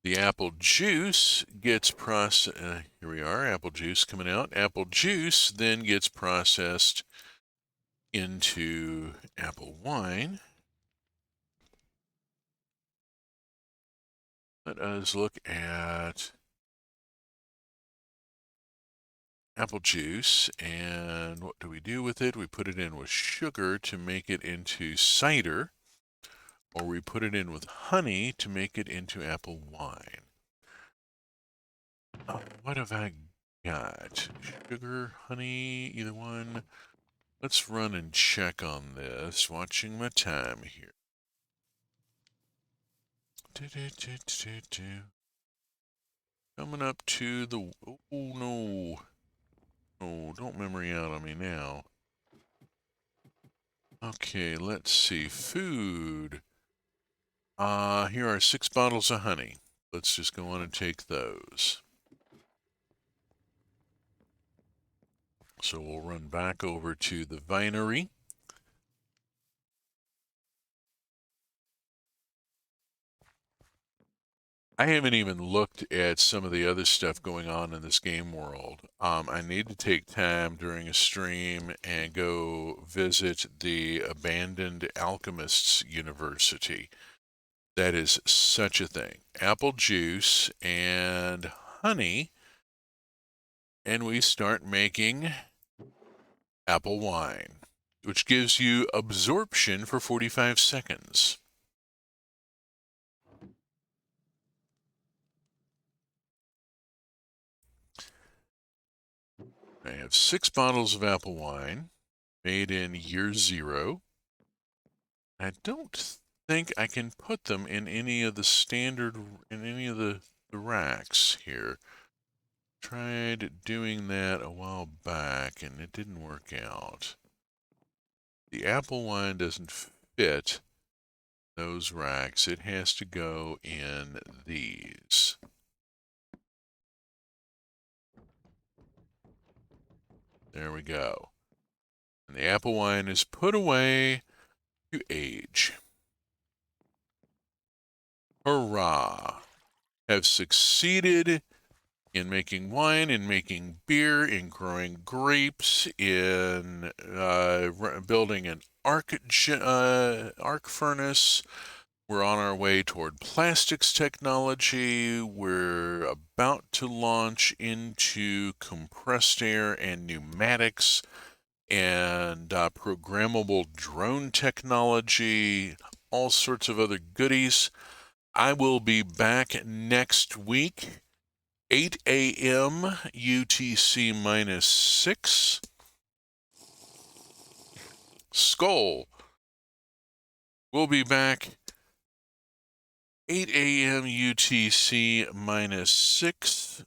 The apple juice gets processed. Here we are, apple juice coming out. Apple juice then gets processed into apple wine. Let us look at apple juice, and what do we do with it? We put it in with sugar to make it into cider, or we put it in with honey to make it into apple wine. What have I got? Sugar, honey, either one. Let's run and check on this, watching my time here. Coming up to the... Oh, no. Oh, don't memory out on me now. Okay, let's see. Food. Here are 6 bottles of honey. Let's just go on and take those. So we'll run back over to the vinery. I haven't even looked at some of the other stuff going on in this game world. I need to take time during a stream and go visit the abandoned alchemists university. That is such a thing. Apple juice and honey, and we start making apple wine, which gives you absorption for 45 seconds. I have 6 bottles of apple wine made in year 0. I don't think I can put them in any of the racks here. Tried doing that a while back and it didn't work out. The apple wine doesn't fit those racks. It has to go in these. There we go. And the apple wine is put away to age. Hurrah! Have succeeded in making wine, in making beer, in growing grapes, in building an arc furnace. We're on our way toward plastics technology. We're about to launch into compressed air and pneumatics and programmable drone technology, all sorts of other goodies. I will be back next week, 8 a.m. UTC minus 6. Skull will be back 8 a.m. UTC minus 6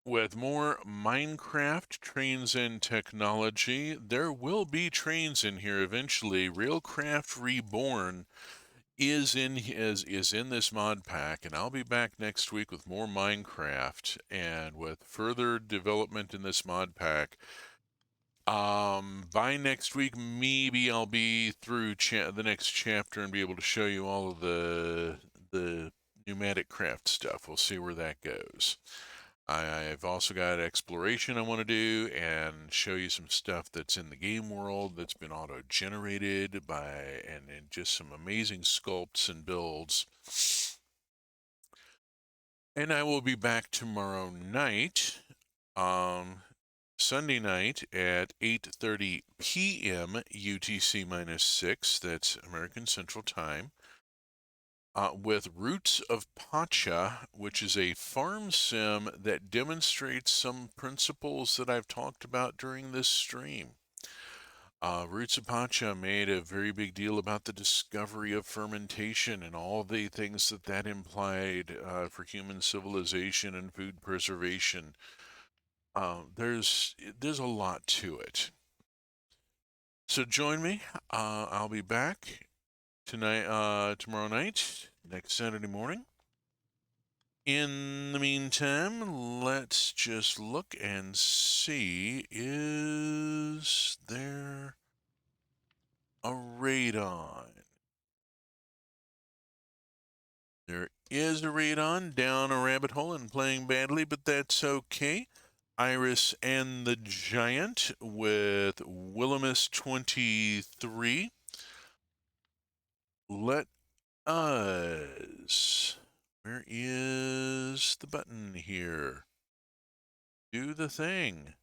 with more Minecraft trains and technology. There will be trains in here eventually. Railcraft Reborn is in this mod pack, and I'll be back next week with more Minecraft and with further development in this mod pack. By next week, maybe I'll be through the next chapter and be able to show you all of the pneumatic craft stuff. We'll see where that goes. I've also got exploration I want to do and show you some stuff that's in the game world that's been auto-generated and just some amazing sculpts and builds. And I will be back tomorrow night, Sunday night at 8:30 p.m. UTC minus 6. That's American Central Time. with Roots of Pacha, which is a farm sim that demonstrates some principles that I've talked about during this stream. Roots of Pacha made a very big deal about the discovery of fermentation and all the things that that implied for human civilization and food preservation. There's a lot to it. So join me. I'll be back tonight, tomorrow night, next Saturday morning. In the meantime, let's just look and see, is there a raid on? There is a raid on, down a rabbit hole and playing badly, but that's okay. Iris and the Giant with Willimus23. Let us. Where is the button here? Do the thing.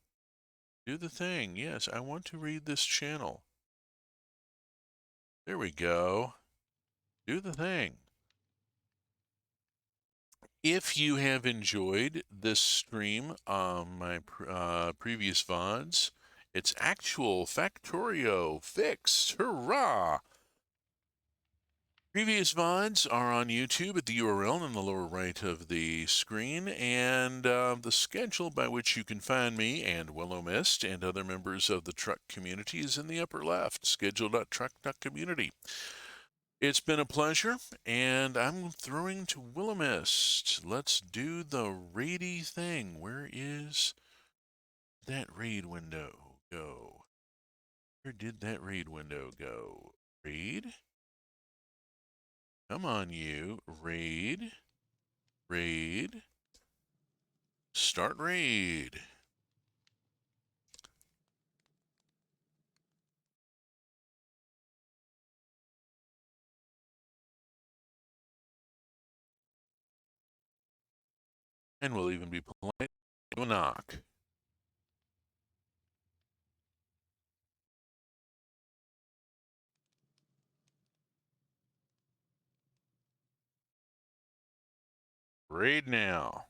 Do the thing. Yes, I want to read this channel. There we go. Do the thing. If you have enjoyed this stream on my previous VODs, it's actual Factorio fixed. Hurrah! Previous VODs are on YouTube at the URL in the lower right of the screen, and the schedule by which you can find me and Willow Mist and other members of the truck community is in the upper left, schedule.truck.community. It's been a pleasure, and I'm throwing to Willow Mist. Let's do the raidy thing. Where is that raid window go? Where did that raid window go? Raid? Come on, you. Raid. Raid. Start raid. And we'll even be polite. Do a knock. Raid now.